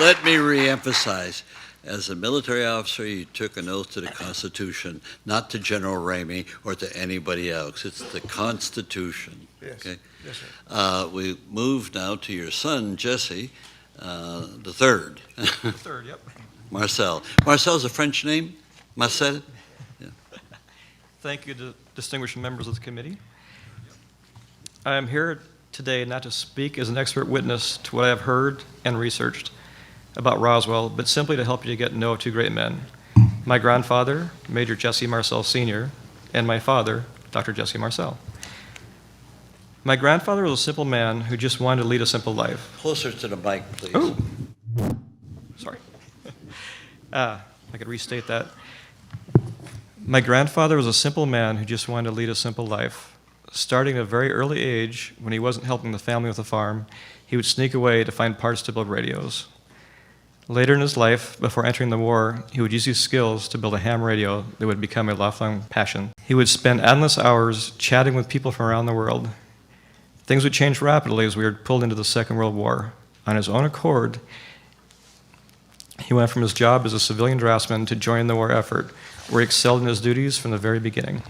Speaker 3: Let me reemphasize. As a military officer, you took an oath to the Constitution, not to General Ramey or to anybody else. It's the Constitution.
Speaker 6: Yes.
Speaker 3: Okay?
Speaker 6: Yes, sir.
Speaker 3: We move now to your son, Jesse, the third.
Speaker 7: Third, yep.
Speaker 3: Marcel. Marcel's a French name? Marcel?
Speaker 7: Thank you to distinguished members of the committee. I am here today not to speak as an expert witness to what I have heard and researched about Roswell, but simply to help you to get to know two great men, my grandfather, Major Jesse Marcel Sr., and my father, Dr. Jesse Marcel. My grandfather was a simple man who just wanted to lead a simple life.
Speaker 3: Closer to the mic, please.
Speaker 7: Oh, sorry. I could restate that. My grandfather was a simple man who just wanted to lead a simple life. Starting at a very early age, when he wasn't helping the family with the farm, he would sneak away to find parts to build radios. Later in his life, before entering the war, he would use these skills to build a ham radio that would become a lifelong passion. He would spend endless hours chatting with people from around the world. Things would change rapidly as we were pulled into the Second World War. On his own accord, he went from his job as a civilian draftsman to join the war effort, where he excelled in his duties from the very beginning.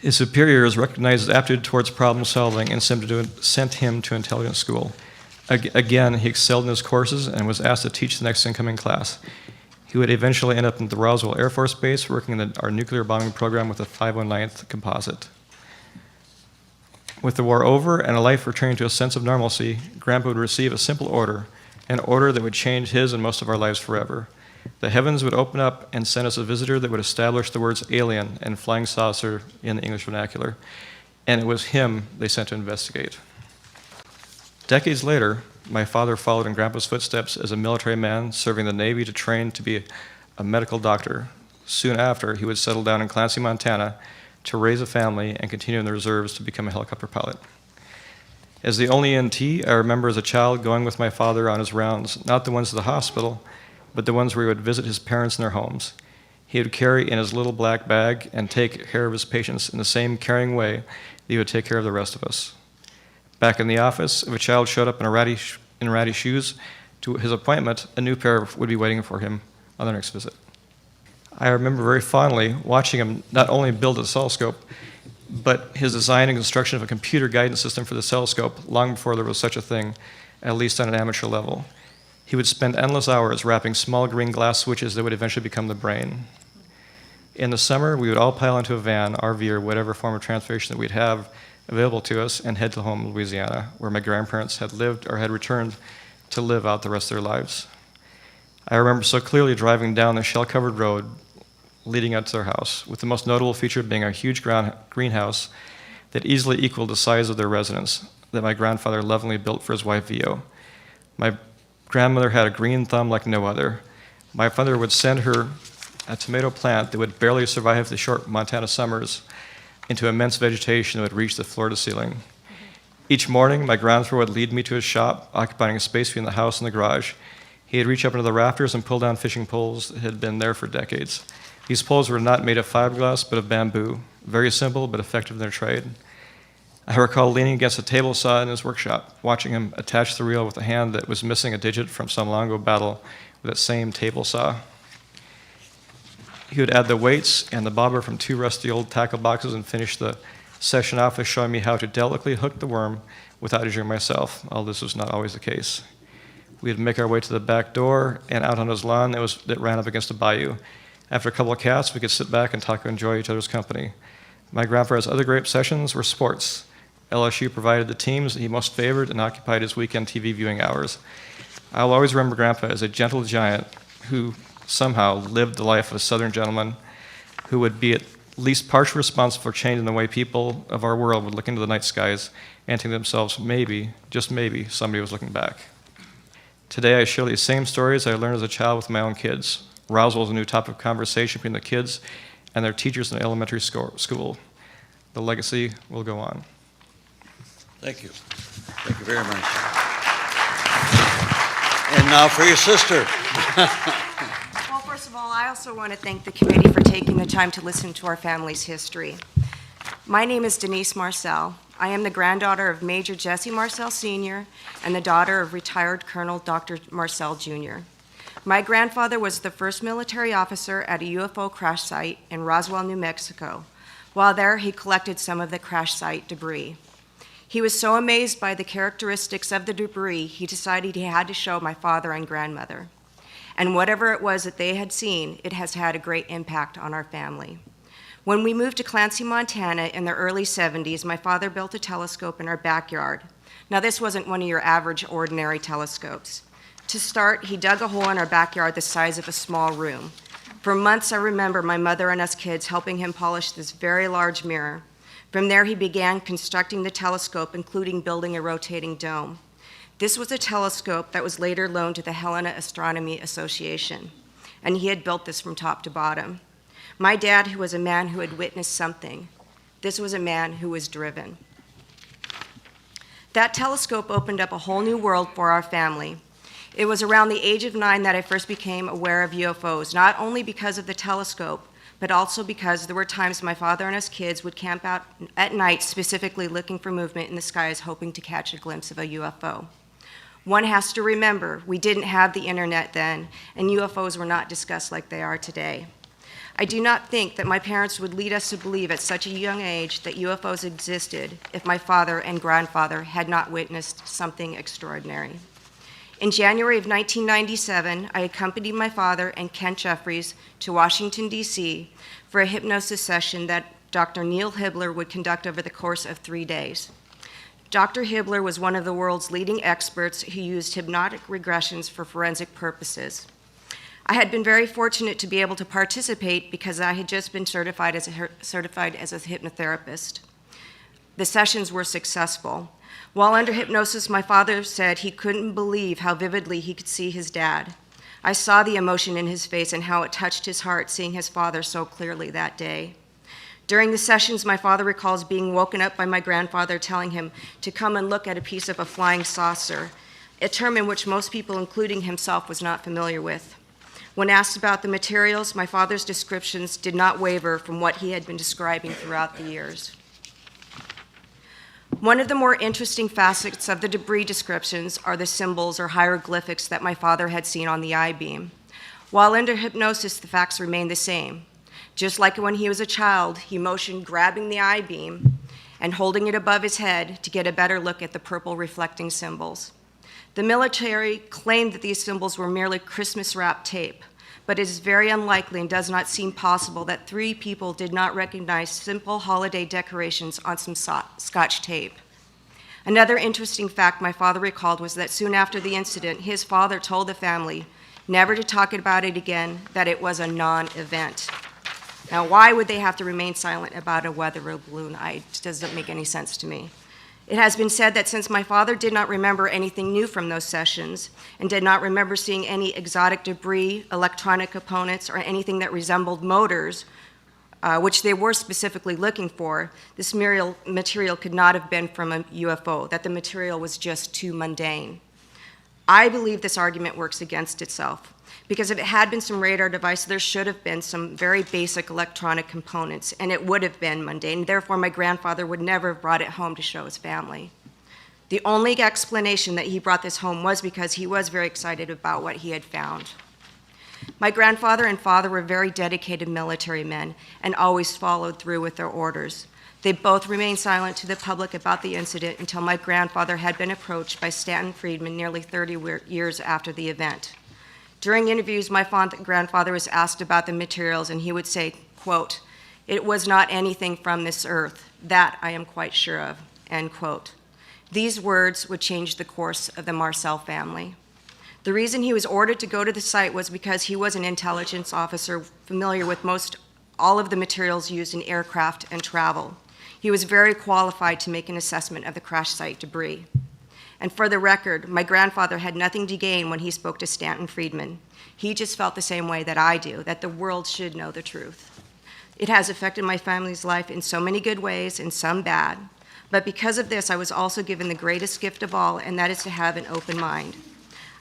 Speaker 7: His superiors recognized his aptitude towards problem solving and sent him to intelligence school. Again, he excelled in his courses and was asked to teach the next incoming class. He would eventually end up in the Roswell Air Force Base working in our nuclear bombing program with the 509th Composite. With the war over and a life returning to a sense of normalcy, Grandpa would receive a simple order, an order that would change his and most of our lives forever. The heavens would open up and send us a visitor that would establish the words alien and flying saucer in the English vernacular, and it was him they sent to investigate. Decades later, my father followed in Grandpa's footsteps as a military man serving the Navy to train to be a medical doctor. Soon after, he would settle down in Clancy, Montana to raise a family and continue in the reserves to become a helicopter pilot. As the only EMT, I remember as a child going with my father on his rounds, not the ones to the hospital, but the ones where he would visit his parents in their homes. He would carry in his little black bag and take care of his patients in the same caring way that he would take care of the rest of us. Back in the office, if a child showed up in ratty shoes to his appointment, a new pair would be waiting for him, on their next visit. I remember very fondly watching him not only build a telescope, but his design and construction of a computer guidance system for the telescope long before there was such a thing, at least on an amateur level. He would spend endless hours wrapping small green glass switches that would eventually become the brain. In the summer, we would all pile into a van, RV, or whatever form of transportation that we'd have available to us and head to home, Louisiana, where my grandparents had lived or had returned to live out the rest of their lives. I remember so clearly driving down the shell-covered road leading up to their house, with the most notable feature being a huge greenhouse that easily equaled the size of their residence that my grandfather lovingly built for his wife, Vio. My grandmother had a green thumb like no other. My father would send her a tomato plant that would barely survive the short Montana summers into immense vegetation that would reach the floor to ceiling. Each morning, my grandfather would lead me to his shop, occupying a space between the house and the garage. He'd reach up into the rafters and pull down fishing poles that had been there for decades. These poles were not made of fiberglass, but of bamboo, very simple but effective in their trade. I recall leaning against a table saw in his workshop, watching him attach the reel with a hand that was missing a digit from some long ago battle with that same table saw. He would add the weights and the bobber from 2 rusty old tackle boxes and finish the session off with showing me how to delicately hook the worm without injuring myself, although this was not always the case. We'd make our way to the back door and out on his lawn that ran up against a bayou. After a couple of casts, we could sit back and talk and enjoy each other's company. My grandfather's other great obsessions were sports. LSU provided the teams that he most favored and occupied his weekend TV viewing hours. I'll always remember Grandpa as a gentle giant who somehow lived the life of a Southern gentleman who would be at least partially responsible for changing the way people of our world would look into the night skies and think to themselves, maybe, just maybe, somebody was looking back. Today I share these same stories I learned as a child with my own kids. Roswell is a new topic of conversation between the kids and their teachers in the elementary school. The legacy will go on.
Speaker 3: Thank you. Thank you very much. And now for your sister.
Speaker 8: Well, first of all, I also want to thank the committee for taking the time to listen to our family's history. My name is Denise Marcel. I am the granddaughter of Major Jesse Marcel Sr. and the daughter of retired Colonel Dr. Marcel Jr. My grandfather was the first military officer at a UFO crash site in Roswell, New Mexico. While there, he collected some of the crash site debris. He was so amazed by the characteristics of the debris, he decided he had to show my father and grandmother. And whatever it was that they had seen, it has had a great impact on our family. When we moved to Clancy, Montana in the early 70s, my father built a telescope in our backyard. Now, this wasn't one of your average, ordinary telescopes. To start, he dug a hole in our backyard the size of a small room. For months, I remember my mother and us kids helping him polish this very large mirror. From there, he began constructing the telescope, including building a rotating dome. This was a telescope that was later loaned to the Helena Astronomy Association, and he had built this from top to bottom. My dad, who was a man who had witnessed something, this was a man who was driven. That telescope opened up a whole new world for our family. It was around the age of 9 that I first became aware of UFOs, not only because of the telescope, but also because there were times my father and us kids would camp out at night specifically looking for movement in the skies, hoping to catch a glimpse of a UFO. One has to remember, we didn't have the internet then, and UFOs were not discussed like they are today. I do not think that my parents would lead us to believe at such a young age that UFOs existed if my father and grandfather had not witnessed something extraordinary. In January of 1997, I accompanied my father and Kent Jeffries to Washington, D.C. for a hypnosis session that Dr. Neil Hibbler would conduct over the course of 3 days. Dr. Hibbler was one of the world's leading experts who used hypnotic regressions for forensic purposes. I had been very fortunate to be able to participate because I had just been certified as a hypnotherapist. The sessions were successful. While under hypnosis, my father said he couldn't believe how vividly he could see his dad. I saw the emotion in his face and how it touched his heart seeing his father so clearly that day. During the sessions, my father recalls being woken up by my grandfather telling him to come and look at a piece of a flying saucer, a term in which most people, including himself, was not familiar with. When asked about the materials, my father's descriptions did not waver from what he had been describing throughout the years. One of the more interesting facets of the debris descriptions are the symbols or hieroglyphics that my father had seen on the I-beam. While under hypnosis, the facts remain the same. Just like when he was a child, he motioned grabbing the I-beam and holding it above his head to get a better look at the purple reflecting symbols. The military claimed that these symbols were merely Christmas-wrapped tape, but it is very unlikely and does not seem possible that 3 people did not recognize simple holiday decorations on some Scotch tape. Another interesting fact my father recalled was that soon after the incident, his father told the family never to talk about it again, that it was a non-event. Now, why would they have to remain silent about a weather balloon? It doesn't make any sense to me. It has been said that since my father did not remember anything new from those sessions and did not remember seeing any exotic debris, electronic components, or anything that resembled motors, which they were specifically looking for, this material could not have been from a UFO, that the material was just too mundane. I believe this argument works against itself, because if it had been some radar device, there should have been some very basic electronic components, and it would have been mundane. Therefore, my grandfather would never have brought it home to show his family. The only explanation that he brought this home was because he was very excited about what he had found. My grandfather and father were very dedicated military men and always followed through with their orders. They both remained silent to the public about the incident until my grandfather had been approached by Stanton Friedman nearly 30 years after the event. During interviews, my grandfather was asked about the materials, and he would say, quote, "It was not anything from this earth. That I am quite sure of," end quote. These words would change the course of the Marcel family. The reason he was ordered to go to the site was because he was an intelligence officer familiar with all of the materials used in aircraft and travel. He was very qualified to make an assessment of the crash site debris. And for the record, my grandfather had nothing to gain when he spoke to Stanton Friedman. He just felt the same way that I do, that the world should know the truth. It has affected my family's life in so many good ways and some bad. But because of this, I was also given the greatest gift of all, and that is to have an open mind.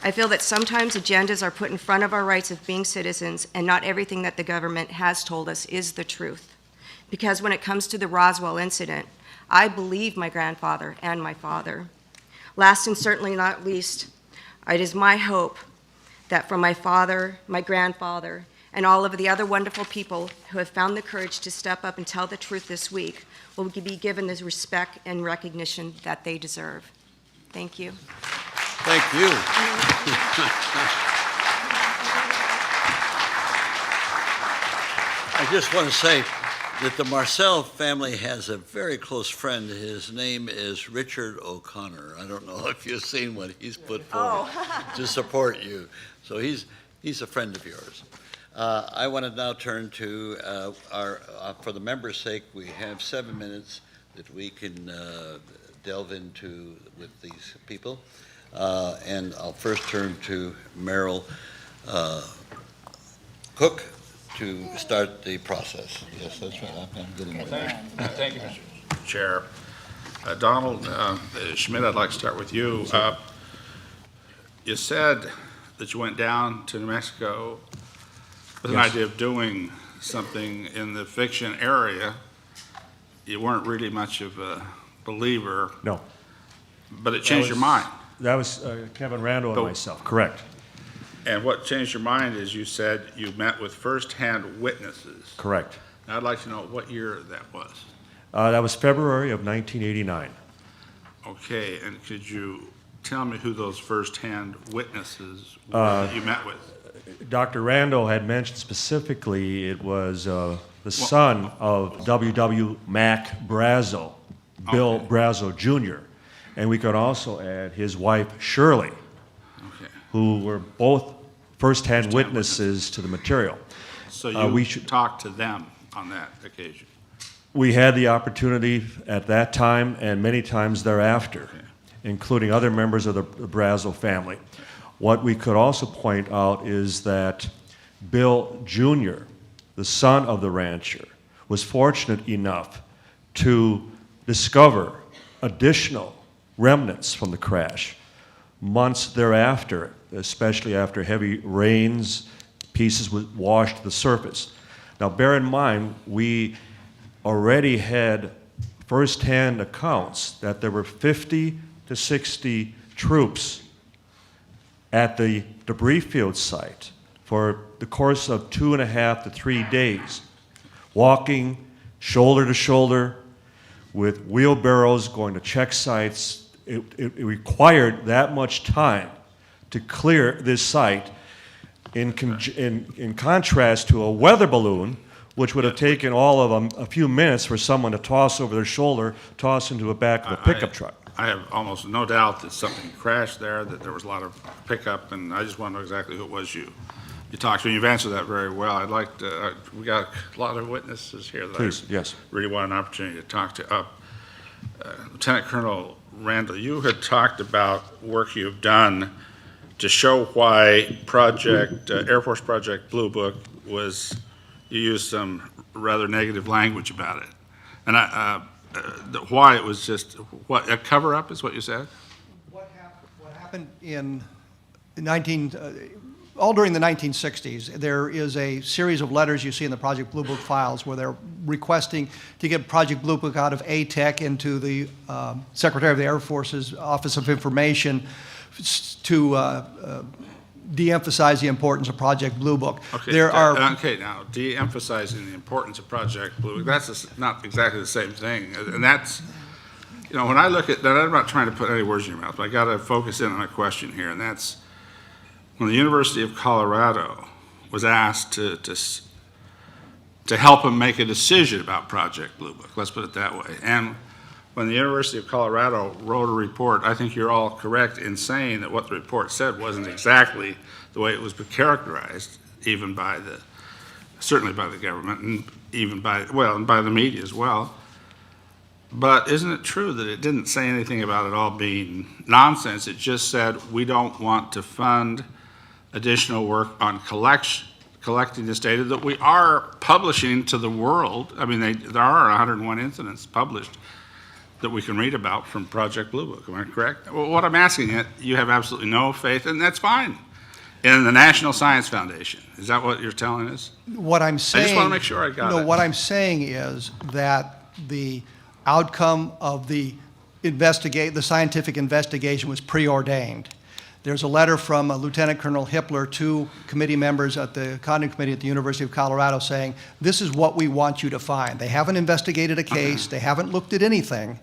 Speaker 8: I feel that sometimes agendas are put in front of our rights of being citizens, and not everything that the government has told us is the truth. Because when it comes to the Roswell incident, I believe my grandfather and my father. Last and certainly not least, it is my hope that from my father, my grandfather, and all of the other wonderful people who have found the courage to step up and tell the truth this week will be given the respect and recognition that they deserve. Thank you.
Speaker 3: Thank you. I just want to say that the Marcel family has a very close friend. His name is Richard O'Connor. I don't know if you've seen what he's put forward to support you. So he's a friend of yours. I want to now turn to for the members' sake, we have 7 minutes that we can delve into with these people. And I'll first turn to Merrill Cook to start the process. Yes, that's right. I'm getting it.
Speaker 9: Thank you, Mr. Chair. Donald Schmidt, I'd like to start with you. You said that you went down to New Mexico with an idea of doing something in the fiction area. You weren't really much of a believer.
Speaker 2: No.
Speaker 9: But it changed your mind.
Speaker 2: That was Kevin Randall and myself, correct.
Speaker 9: And what changed your mind is you said you met with firsthand witnesses.
Speaker 2: Correct.
Speaker 9: Now, I'd like to know what year that was.
Speaker 2: That was February of 1989.
Speaker 9: Okay, and could you tell me who those firsthand witnesses were that you met with?
Speaker 2: Dr. Randall had mentioned specifically it was the son of W.W. Mac Brazel, Bill Brazel Jr., and we could also add his wife, Shirley, who were both firsthand witnesses to the material.
Speaker 9: So you talked to them on that occasion?
Speaker 2: We had the opportunity at that time and many times thereafter, including other members of the Brazel family. What we could also point out is that Bill Jr., the son of the rancher, was fortunate enough to discover additional remnants from the crash. Months thereafter, especially after heavy rains, pieces would wash to the surface. Now bear in mind, we already had firsthand accounts that there were 50 to 60 troops at the debris field site for the course of 2.5 to 3 days, walking shoulder to shoulder with wheelbarrows going to check sites. It required that much time to clear this site in contrast to a weather balloon, which would have taken all of them a few minutes for someone to toss over their shoulder, toss into the back of a pickup truck.
Speaker 9: I have almost no doubt that something crashed there, that there was a lot of pickup, and I just want to know exactly who it was you talked to. And you've answered that very well. I'd like to, we got a lot of witnesses here that
Speaker 2: Please,
Speaker 9: I
Speaker 2: yes.
Speaker 9: really want an opportunity to talk to. Lieutenant Colonel Randall, you had talked about work you've done to show why Air Force Project Blue Book was, you used some rather negative language about it. And why it was just, what, a cover-up is what you said?
Speaker 5: What happened all during the 1960s, there is a series of letters you see in the Project Blue Book files where they're requesting to get Project Blue Book out of ATEC into the Secretary of the Air Force's Office of Information to de-emphasize the importance of Project Blue Book.
Speaker 9: Okay, okay, now, de-emphasizing the importance of Project Blue Book, that's not exactly the same thing. And that's, you know, when I look at that, I'm not trying to put any words in your mouth, but I got to focus in on a question here, and that's, when the University of Colorado was asked to help them make a decision about Project Blue Book, let's put it that way. And when the University of Colorado wrote a report, I think you're all correct in saying that what the report said wasn't exactly the way it was characterized, even by certainly by the government, and even and by the media as well. But isn't it true that it didn't say anything about it all being nonsense? It just said, we don't want to fund additional work on collecting this data that we are publishing to the world. I mean, there are 101 incidents published that we can read about from Project Blue Book. Am I correct? Well, what I'm asking you have absolutely no faith, and that's fine, in the National Science Foundation. Is that what you're telling us?
Speaker 5: What I'm saying,
Speaker 9: I just want to make sure I got it.
Speaker 5: No, what I'm saying is that the outcome of the scientific investigation was preordained. There's a letter from Lieutenant Colonel Hippler to committee members at the Condon Committee at the University of Colorado saying, this is what we want you to find. They haven't investigated a case, they haven't looked at anything,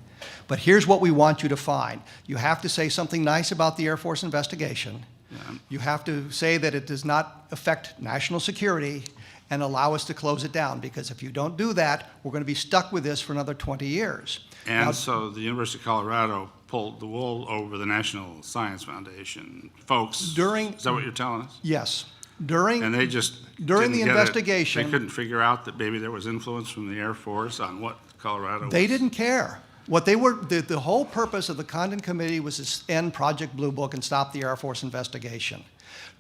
Speaker 5: but here's what we want you to find. You have to say something nice about the Air Force investigation. Yeah. You have to say that it does not affect national security and allow us to close it down, because if you don't do that, we're going to be stuck with this for another 20 years.
Speaker 9: And
Speaker 5: now,
Speaker 9: so the University of Colorado pulled the wool over the National Science Foundation folks. Is that what you're telling us?
Speaker 5: Yes.
Speaker 9: And they just
Speaker 5: during the investigation,
Speaker 9: they couldn't figure out that maybe there was influence from the Air Force on what Colorado
Speaker 5: They didn't care. What they were, the whole purpose of the Condon Committee was to end Project Blue Book and stop the Air Force investigation.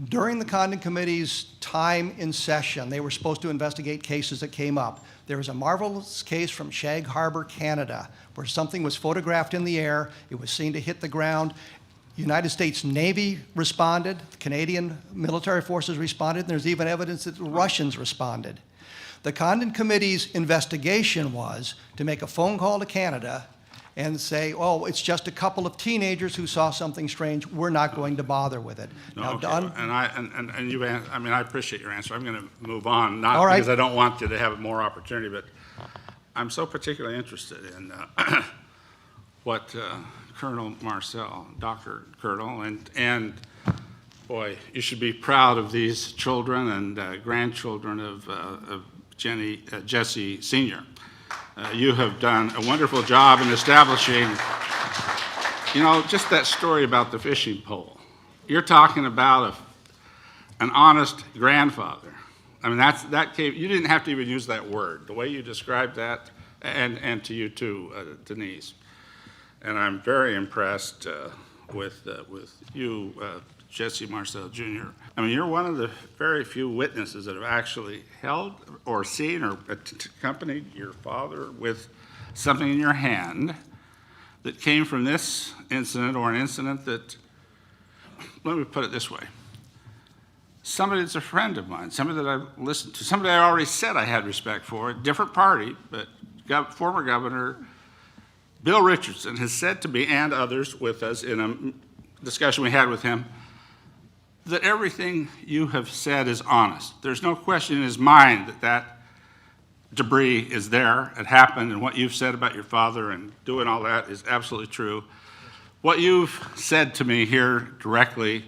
Speaker 5: During the Condon Committee's time in session, they were supposed to investigate cases that came up. There was a marvelous case from Shag Harbor, Canada, where something was photographed in the air. It was seen to hit the ground. United States Navy responded. The Canadian military forces responded. And there's even evidence that the Russians responded. The Condon Committee's investigation was to make a phone call to Canada and say, oh, it's just a couple of teenagers who saw something strange. We're not going to bother with it.
Speaker 9: No,
Speaker 5: now,
Speaker 9: okay. And you, I mean, I appreciate your answer. I'm going to move on, not
Speaker 5: All right.
Speaker 9: because I don't want you to have more opportunity, but I'm so particularly interested in what Colonel Marcel, Dr. Colonel, and boy, you should be proud of these children and grandchildren of Jesse Sr. You have done a wonderful job in establishing, you know, just that story about the fishing pole. You're talking about an honest grandfather. I mean, that came, you didn't have to even use that word. The way you described that, and to you too, Denise. And I'm very impressed with you, Jesse Marcel Jr. I mean, you're one of the very few witnesses that have actually held or seen or accompanied your father with something in your hand that came from this incident, or an incident that, let me put it this way, somebody that's a friend of mine, somebody that I've listened to, somebody I already said I had respect for, a different party, but former Governor Bill Richardson has said to me, and others with us in a discussion we had with him, that everything you have said is honest. There's no question in his mind that that debris is there, it happened, and what you've said about your father and doing all that is absolutely true. What you've said to me here directly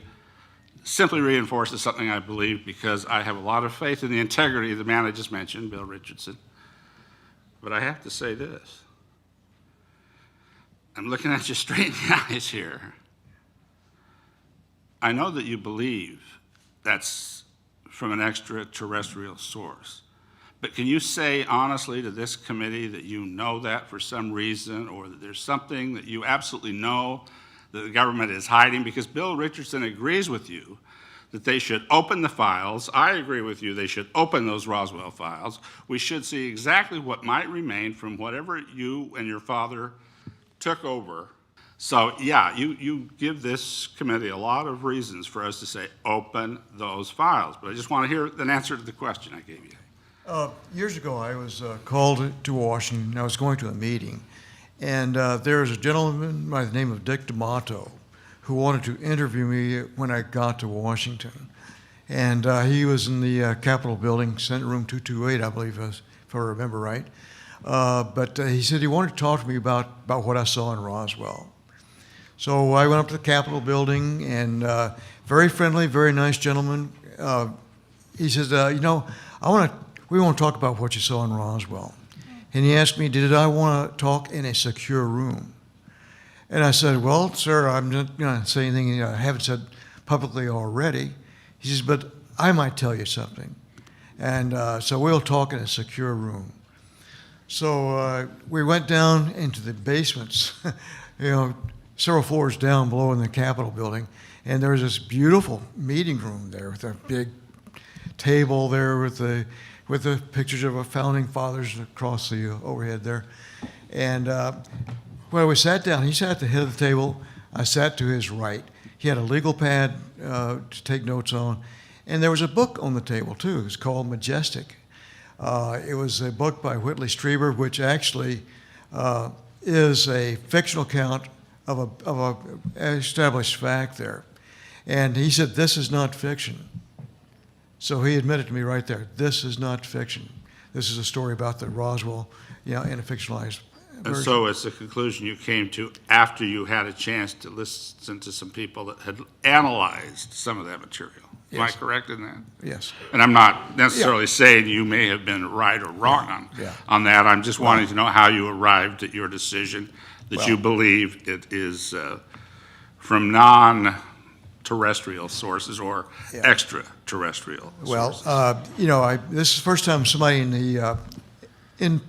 Speaker 9: simply reinforces something I believe, because I have a lot of faith in the integrity of the man I just mentioned, Bill Richardson. But I have to say this. I'm looking at you straight in the eyes here. I know that you believe that's from an extraterrestrial source. But can you say honestly to this committee that you know that for some reason, or that there's something that you absolutely know that the government is hiding? Because Bill Richardson agrees with you that they should open the files. I agree with you, they should open those Roswell files. We should see exactly what might remain from whatever you and your father took over. So yeah, you give this committee a lot of reasons for us to say, open those files. But I just want to hear an answer to the question I gave you.
Speaker 6: Years ago, I was called to Washington. I was going to a meeting, and there was a gentleman by the name of Dick D'Amato who wanted to interview me when I got to Washington. And he was in the Capitol building, Senate Room 228, I believe, if I remember right. But he said he wanted to talk to me about what I saw in Roswell. So I went up to the Capitol building, and very friendly, very nice gentleman. He says, we want to talk about what you saw in Roswell. And he asked me, did I want to talk in a secure room? And I said, well, sir, I'm not going to say anything I haven't said publicly already. He says, but I might tell you something. And so we'll talk in a secure room. So we went down into the basements, several floors down below in the Capitol building, and there was this beautiful meeting room there with a big table there with the pictures of our founding fathers across the overhead there. And when we sat down, he sat at the head of the table. I sat to his right. He had a legal pad to take notes on, and there was a book on the table too. It was called Majestic. It was a book by Whitley Strieber, which actually is a fictional account of an established fact there. And he said, this is not fiction. So he admitted to me right there, this is not fiction. This is a story about the Roswell, in a fictionalized version.
Speaker 9: And so it's a conclusion you came to after you had a chance to listen to some people that had analyzed some of that material. Am I
Speaker 6: Yes.
Speaker 9: correct in that?
Speaker 6: Yes.
Speaker 9: And I'm not necessarily saying you may have been right or wrong on that. I'm just wanting to know how you arrived at your decision that you believe it is from non-terrestrial sources or extraterrestrial sources.
Speaker 6: Well, this is the first time somebody in the in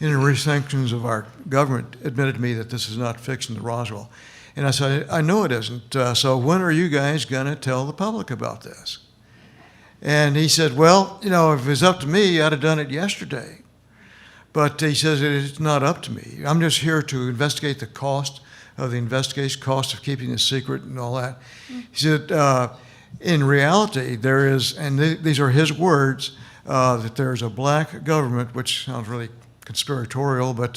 Speaker 6: the sanctions of our government admitted to me that this is not fiction, the Roswell. And I said, I know it isn't. So when are you guys going to tell the public about this? And he said, well, if it was up to me, I'd have done it yesterday. But he says it's not up to me. I'm just here to investigate the cost of the investigation, cost of keeping it secret and all that. He said, in reality, there is, and these are his words, that there's a black government, which sounds really conspiratorial, but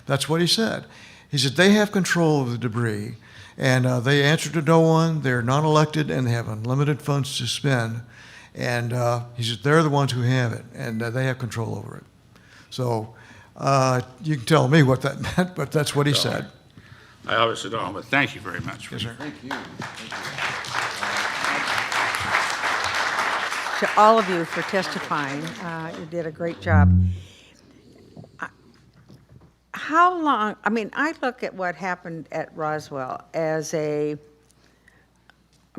Speaker 6: that's what he said. He said they have control of the debris, and they answer to no one, they're not elected, and they have unlimited funds to spend. And he said they're the ones who have it, and they have control over it. So you can tell me what that meant, but that's what he said.
Speaker 9: I obviously don't, but thank you very much.
Speaker 6: Yes, sir.
Speaker 10: To all of you for testifying. You did a great job. How long, I look at what happened at Roswell as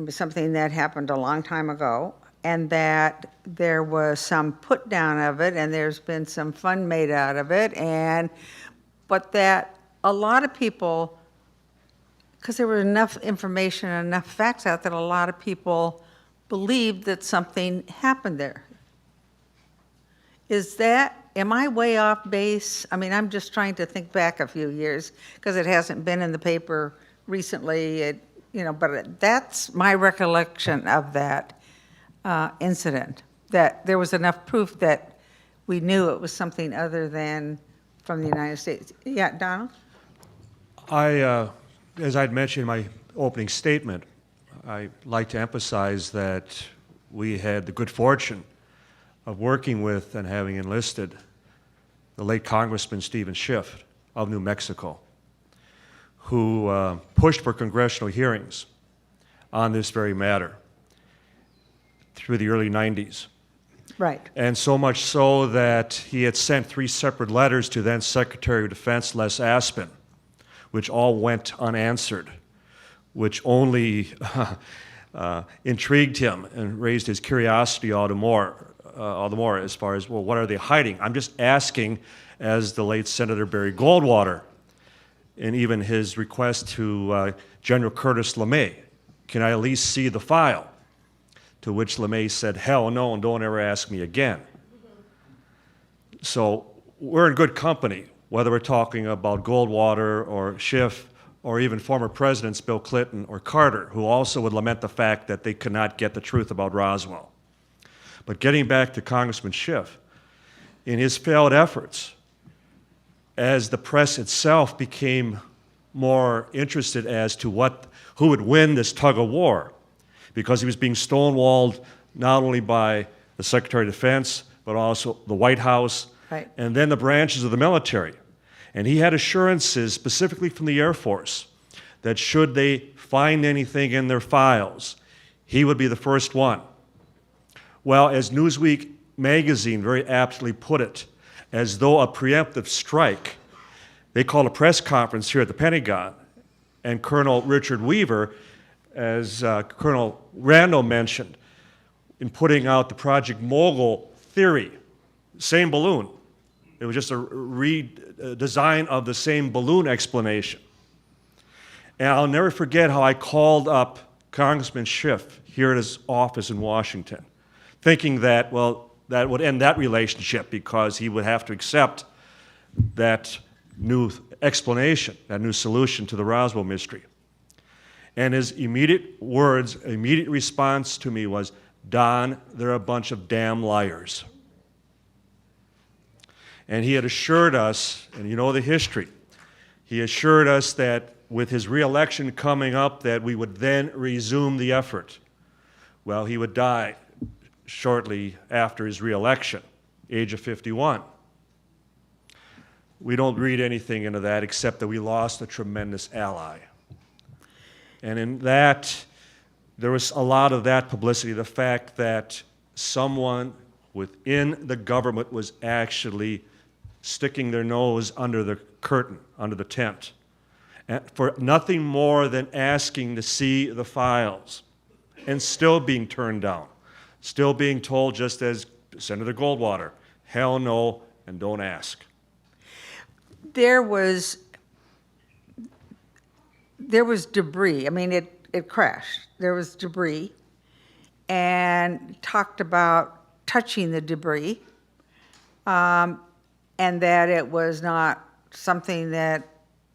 Speaker 10: something that happened a long time ago, and that there was some put down of it, and there's been some fun made out of it, but that a lot of people, because there was enough information and enough facts out, that a lot of people believed that something happened there. Am I way off base? I'm just trying to think back a few years, because it hasn't been in the paper recently, but that's my recollection of that incident, that there was enough proof that we knew it was something other than from the United States. Yeah, Donald?
Speaker 2: As I'd mentioned in my opening statement, I'd like to emphasize that we had the good fortune of working with and having enlisted the late Congressman Stephen Schiff of New Mexico, who pushed for congressional hearings on this very matter through the early 90s.
Speaker 10: Right.
Speaker 2: And so much so that he had sent 3 separate letters to then Secretary of Defense Les Aspin, which all went unanswered, which only intrigued him and raised his curiosity all the more as far as, well, what are they hiding? I'm just asking, as the late Senator Barry Goldwater, and even his request to General Curtis LeMay, can I at least see the file? To which LeMay said, hell no, and don't ever ask me again. So we're in good company, whether we're talking about Goldwater or Schiff or even former presidents Bill Clinton or Carter, who also would lament the fact that they could not get the truth about Roswell. But getting back to Congressman Schiff, in his failed efforts, as the press itself became more interested as to who would win this tug of war, because he was being stonewalled not only by the Secretary of Defense, but also the White House,
Speaker 10: Right.
Speaker 2: and then the branches of the military. And he had assurances, specifically from the Air Force, that should they find anything in their files, he would be the first one. Well, as Newsweek magazine very aptly put it, as though a preemptive strike, they called a press conference here at the Pentagon, and Colonel Richard Weaver, as Colonel Randall mentioned, in putting out the Project Mogul theory, same balloon. It was just a redesign of the same balloon explanation. And I'll never forget how I called up Congressman Schiff here at his office in Washington, thinking that, well, that would end that relationship because he would have to accept that new explanation, that new solution to the Roswell mystery. And his immediate response to me was, Don, they're a bunch of damn liars. And he had assured us, and you know the history, he assured us that with his reelection coming up that we would then resume the effort. Well, he would die shortly after his reelection, age of 51. We don't read anything into that except that we lost a tremendous ally. And in that, there was a lot of that publicity, the fact that someone within the government was actually sticking their nose under the curtain, under the tent, for nothing more than asking to see the files, and still being turned down, still being told, just as Senator Goldwater, hell no, and don't ask.
Speaker 10: There was debris. I mean, it crashed. There was debris, and talked about touching the debris, and that it was not something that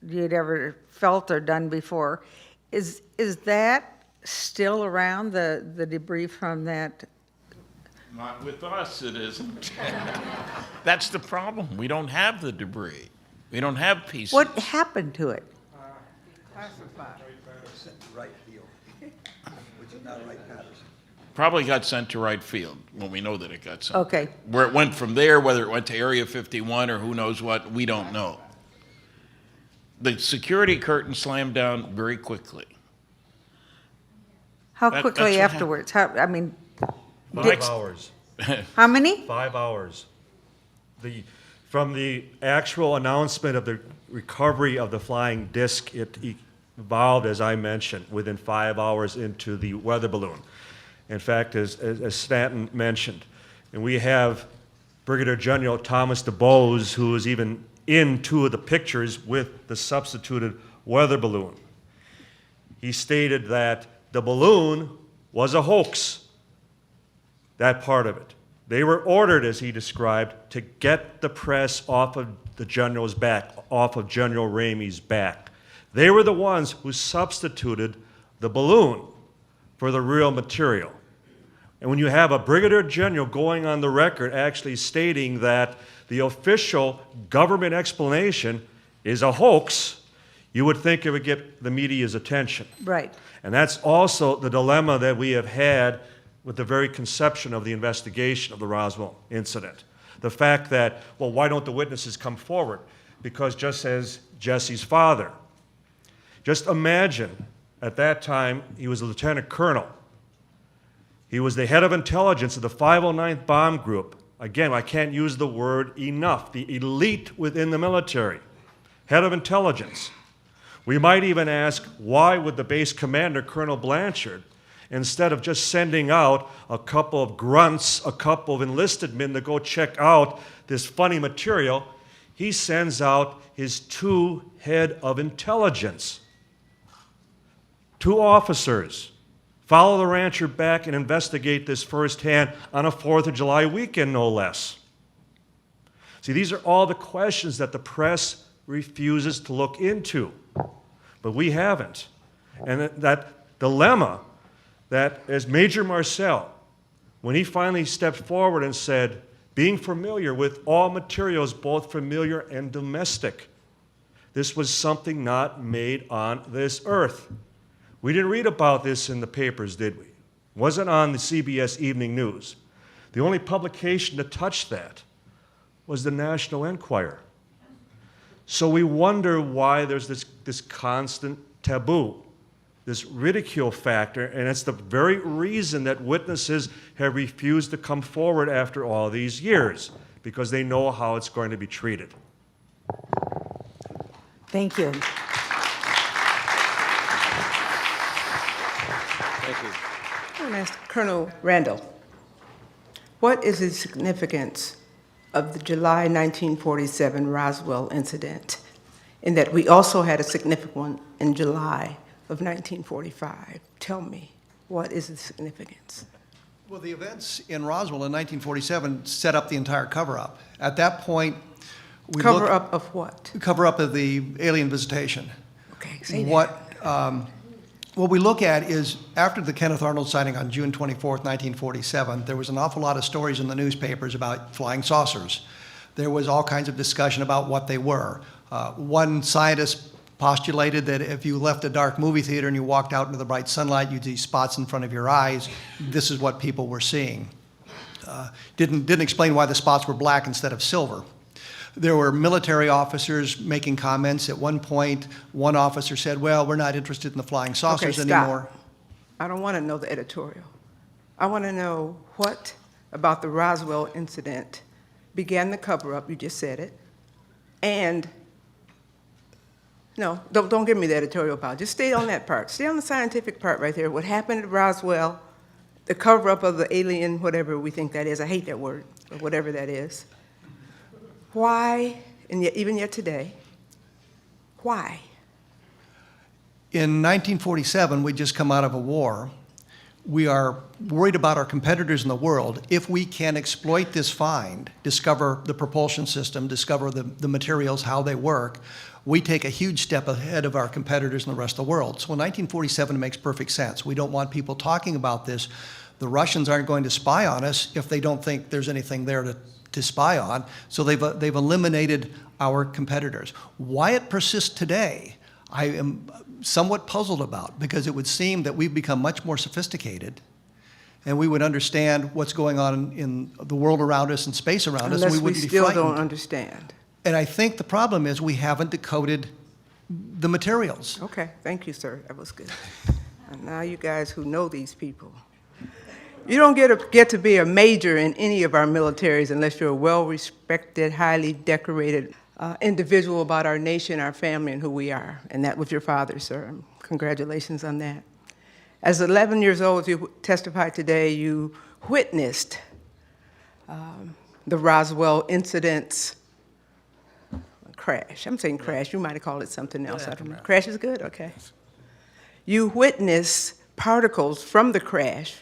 Speaker 10: you'd ever felt or done before. Is that still around, the debris from that?
Speaker 4: Not with us, it isn't. That's the problem. We don't have the debris. We don't have pieces.
Speaker 10: What happened to it?
Speaker 4: Probably got sent to right field, when we know that it got sent.
Speaker 10: Okay.
Speaker 4: Where it went from there, whether it went to Area 51 or who knows what, we don't know. The security curtain slammed down very quickly.
Speaker 10: How
Speaker 4: That's
Speaker 10: quickly
Speaker 4: what
Speaker 10: afterwards? How many?
Speaker 2: 5 hours.
Speaker 10: How many?
Speaker 2: 5 hours. From the actual announcement of the recovery of the flying disc, it evolved, as I mentioned, within 5 hours into the weather balloon. In fact, as Stanton mentioned, and we have Brigadier General Thomas DeBose, who was even in 2 of the pictures with the substituted weather balloon. He stated that the balloon was a hoax, that part of it. They were ordered, as he described, to get the press off of the general's back, off of General Ramey's back. They were the ones who substituted the balloon for the real material. And when you have a brigadier general going on the record actually stating that the official government explanation is a hoax, you would think it would get the media's attention.
Speaker 10: Right.
Speaker 2: And that's also the dilemma that we have had with the very conception of the investigation of the Roswell incident. The fact that, well, why don't the witnesses come forward? Because just as Jesse's father, just imagine at that time he was a lieutenant colonel. He was the head of intelligence of the 509th Bomb Group. Again, I can't use the word enough, the elite within the military, head of intelligence. We might even ask, why would the base commander, Colonel Blanchard, instead of just sending out a couple of grunts, a couple of enlisted men to go check out this funny material, he sends out his 2 head of intelligence, 2 officers, follow the rancher back and investigate this firsthand on a 4th of July weekend, no less. See, these are all the questions that the press refuses to look into, but we haven't. And that dilemma that, as Major Marcel, when he finally stepped forward and said, being familiar with all materials, both familiar and domestic, this was something not made on this earth. We didn't read about this in the papers, did we? It wasn't on the CBS Evening News. The only publication that touched that was the National Enquirer. So we wonder why there's this constant taboo, this ridicule factor, and it's the very reason that witnesses have refused to come forward after all these years, because they know how it's going to be treated.
Speaker 10: Thank you.
Speaker 11: I want to ask Colonel Randall, what is the significance of the July 1947 Roswell incident, in that we also had a significant one in July of 1945? Tell me, what is the significance?
Speaker 5: Well, the events in Roswell in 1947 set up the entire cover-up. At that point, we
Speaker 11: Cover-up of what?
Speaker 5: cover-up of the alien visitation.
Speaker 11: Okay, say that.
Speaker 5: What we look at is, after the Kenneth Arnold sighting on June 24th, 1947, there was an awful lot of stories in the newspapers about flying saucers. There was all kinds of discussion about what they were. One scientist postulated that if you left a dark movie theater and you walked out into the bright sunlight, you'd see spots in front of your eyes. This is what people were seeing. Didn't explain why the spots were black instead of silver. There were military officers making comments. At one point, one officer said, well, we're not interested in the flying saucers anymore.
Speaker 11: I don't want to know the editorial. I want to know what about the Roswell incident began the cover-up, you just said it, and no, don't give me the editorial part. Just stay on that part. Stay on the scientific part right there. What happened at Roswell, the cover-up of the alien, whatever we think that is. I hate that word, but whatever that is. Why, and yet, even yet today, why?
Speaker 5: In 1947, we'd just come out of a war. We are worried about our competitors in the world. If we can exploit this find, discover the propulsion system, discover the materials, how they work, we take a huge step ahead of our competitors in the rest of the world. So in 1947, it makes perfect sense. We don't want people talking about this. The Russians aren't going to spy on us if they don't think there's anything there to spy on. So they've eliminated our competitors. Why it persists today, I am somewhat puzzled about, because it would seem that we've become much more sophisticated and we would understand what's going on in the world around us and space around us, and we wouldn't be frightened.
Speaker 11: Unless we still don't understand.
Speaker 5: And I think the problem is we haven't decoded the materials.
Speaker 11: Okay, thank you, sir. That was good. And now you guys who know these people, you don't get to be a major in any of our militaries unless you're a well-respected, highly decorated individual about our nation, our family, and who we are. And that was your father, sir. Congratulations on that. As 11 years old, as you testified today, you witnessed the Roswell incident's crash. I'm saying crash. You might have called it something else. I don't know. Crash is good? Okay. You witnessed particles from the crash,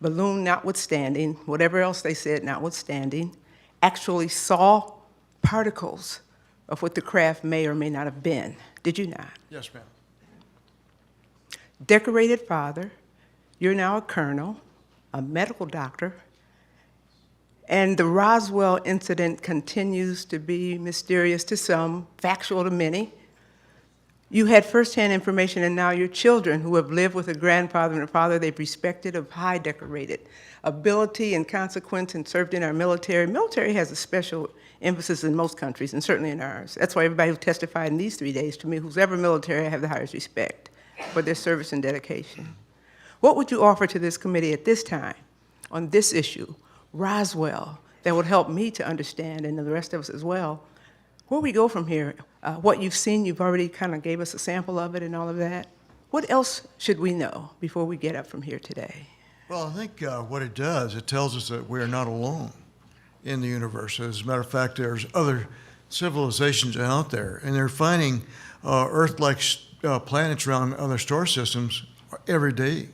Speaker 11: balloon notwithstanding, whatever else they said notwithstanding, actually saw particles of what the craft may or may not have been. Did you not?
Speaker 6: Yes, ma'am.
Speaker 11: Decorated father, you're now a colonel, a medical doctor, and the Roswell incident continues to be mysterious to some, factual to many. You had firsthand information, and now your children who have lived with a grandfather and a father they've respected of high decorated ability and consequence and served in our military. Military has a special emphasis in most countries, and certainly in ours. That's why everybody who testified in these 3 days, to me, who's ever military, I have the highest respect for their service and dedication. What would you offer to this committee at this time on this issue, Roswell, that would help me to understand, and the rest of us as well, where we go from here? What you've seen, you've already kind of gave us a sample of it and all of that. What else should we know before we get up from here today?
Speaker 6: Well, I think what it does, it tells us that we're not alone in the universe. As a matter of fact, there's other civilizations out there, and they're finding Earth-like planets around other star systems every day.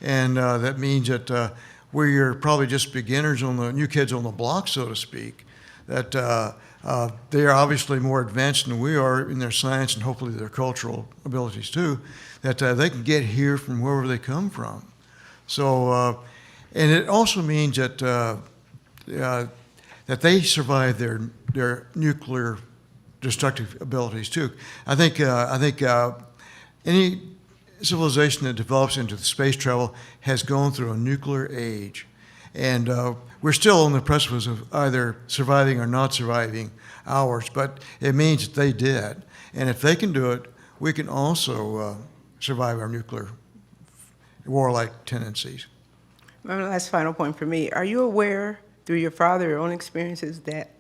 Speaker 6: And that means that we're probably just beginners on the new kids on the block, so to speak, that they are obviously more advanced than we are in their science and hopefully their cultural abilities too, that they can get here from wherever they come from. So, and it also means that that they survive their nuclear destructive abilities too. I think any civilization that develops into the space travel has gone through a nuclear age, and we're still on the precipice of either surviving or not surviving ours. But it means that they did, and if they can do it, we can also survive our nuclear warlike tendencies.
Speaker 11: My last final point for me, are you aware through your father, your own experiences, that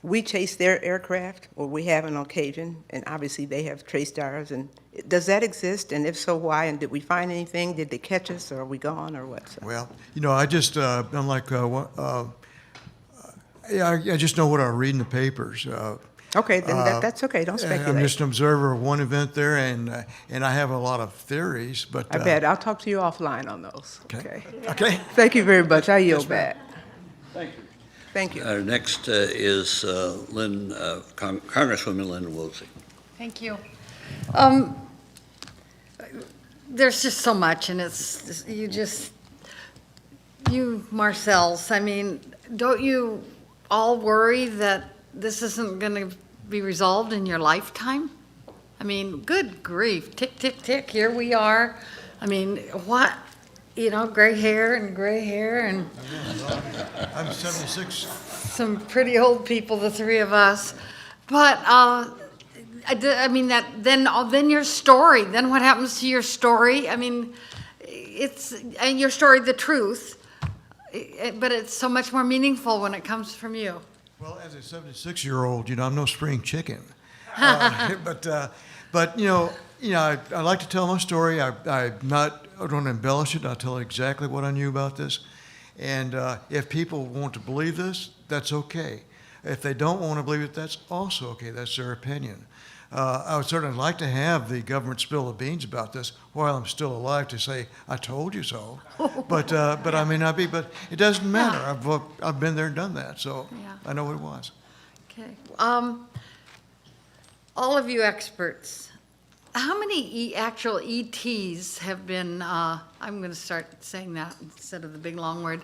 Speaker 11: we chase their aircraft, or we have on occasion, and obviously they have traced ours, and does that exist, and if so, why, and did we find anything, did they catch us, or are we gone, or what? So.
Speaker 6: Well, I just, I'm like, I just know what I read in the papers.
Speaker 11: Okay, then that's okay, don't speculate.
Speaker 6: I'm just an observer of one event there, and I have a lot of theories, but...
Speaker 11: I bet, I'll talk to you offline on those.
Speaker 6: Okay. Okay.
Speaker 11: Thank you very much, I yield back.
Speaker 9: Thank you.
Speaker 11: Thank you.
Speaker 3: Our next is Congresswoman Lynn Woolsey.
Speaker 12: Thank you. There's just so much, and it's, you Marcells, I mean, don't you all worry that this isn't going to be resolved in your lifetime? I mean, good grief, tick, tick, tick, here we are. I mean, what? Gray hair and
Speaker 6: I'm 76.
Speaker 12: some pretty old people, the three of us. But I mean, then your story. Then what happens to your story? I mean, and your story, the truth. But it's so much more meaningful when it comes from you.
Speaker 6: Well, as a 76-year-old, I'm no spring chicken. But I like to tell my story. I don't embellish it. I tell exactly what I knew about this. And if people want to believe this, that's okay. If they don't want to believe it, that's also okay. That's their opinion. I would certainly like to have the government spill the beans about this while I'm still alive to say, I told you so. But I may not be, but it doesn't matter.
Speaker 12: Yeah.
Speaker 6: I've been there and done that, so
Speaker 12: Yeah.
Speaker 6: I know what it was.
Speaker 12: Okay. All of you experts, how many actual ETs have been, I'm going to start saying that instead of the big long word,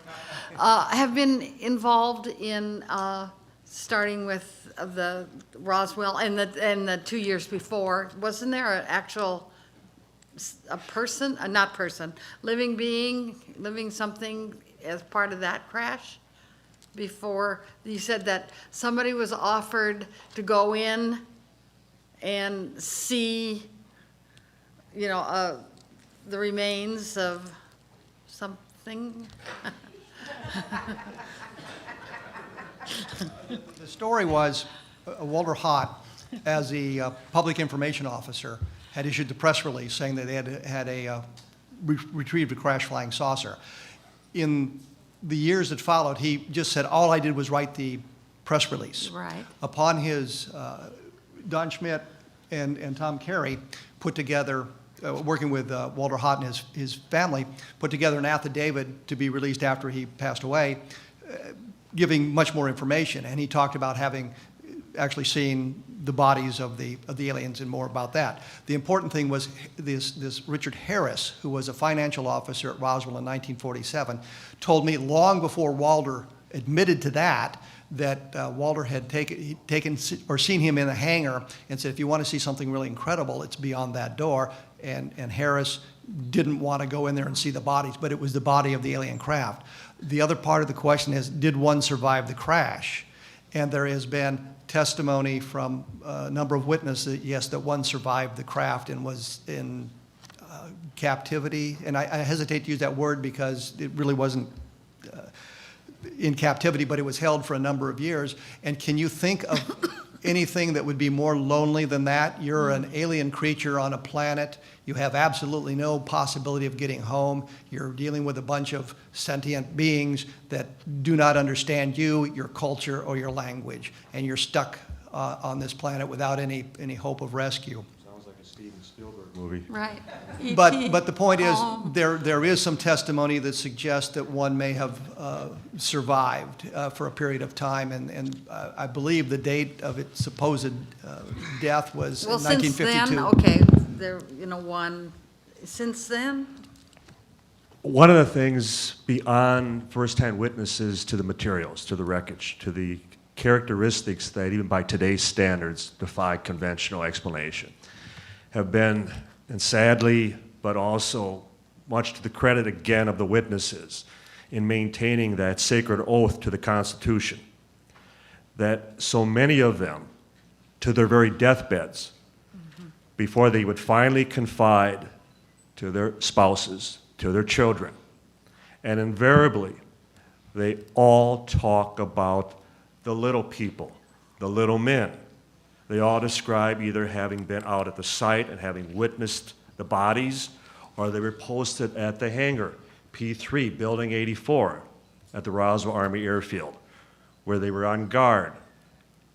Speaker 12: have been involved in starting with the Roswell and the 2 years before? Wasn't there an actual, living being, living something as part of that crash? Before, you said that somebody was offered to go in and see, the remains of something.
Speaker 5: The story was Walter Hott, as the public information officer, had issued the press release saying that they had retrieved a crash flying saucer. In the years that followed, he just said, all I did was write the press release.
Speaker 12: Right.
Speaker 5: Upon his, Don Schmidt and Tom Carey put together, working with Walter Hott and his family, put together an affidavit to be released after he passed away, giving much more information. And he talked about having actually seen the bodies of the aliens and more about that. The important thing was this Richard Harris, who was a financial officer at Roswell in 1947, told me long before Walter admitted to that, that Walter had taken or seen him in a hangar and said, if you want to see something really incredible, it's beyond that door. And Harris didn't want to go in there and see the bodies, but it was the body of the alien craft. The other part of the question is, did one survive the crash? And there has been testimony from a number of witnesses, yes, that one survived the craft and was in captivity. And I hesitate to use that word because it really wasn't in captivity, but it was held for a number of years. And can you think of anything that would be more lonely than that? You're an alien creature on a planet. You have absolutely no possibility of getting home. You're dealing with a bunch of sentient beings that do not understand you, your culture, or your language. And you're stuck on this planet without any hope of rescue.
Speaker 2: Sounds like a Steven Spielberg movie.
Speaker 12: Right.
Speaker 5: But the point is, there is some testimony that suggests that one may have survived for a period of time, and I believe the date of its supposed death was in 1952.
Speaker 12: Well, since then, okay, there, since then?
Speaker 2: One of the things beyond firsthand witnesses to the materials, to the wreckage, to the characteristics that even by today's standards defy conventional explanation, have been, and sadly, but also much to the credit again of the witnesses, in maintaining that sacred oath to the Constitution, that so many of them, to their very deathbeds, before they would finally confide to their spouses, to their children, and invariably, they all talk about the little people, the little men. They all describe either having been out at the site and having witnessed the bodies, or they were posted at the hangar, P3, Building 84, at the Roswell Army Airfield, where they were on guard,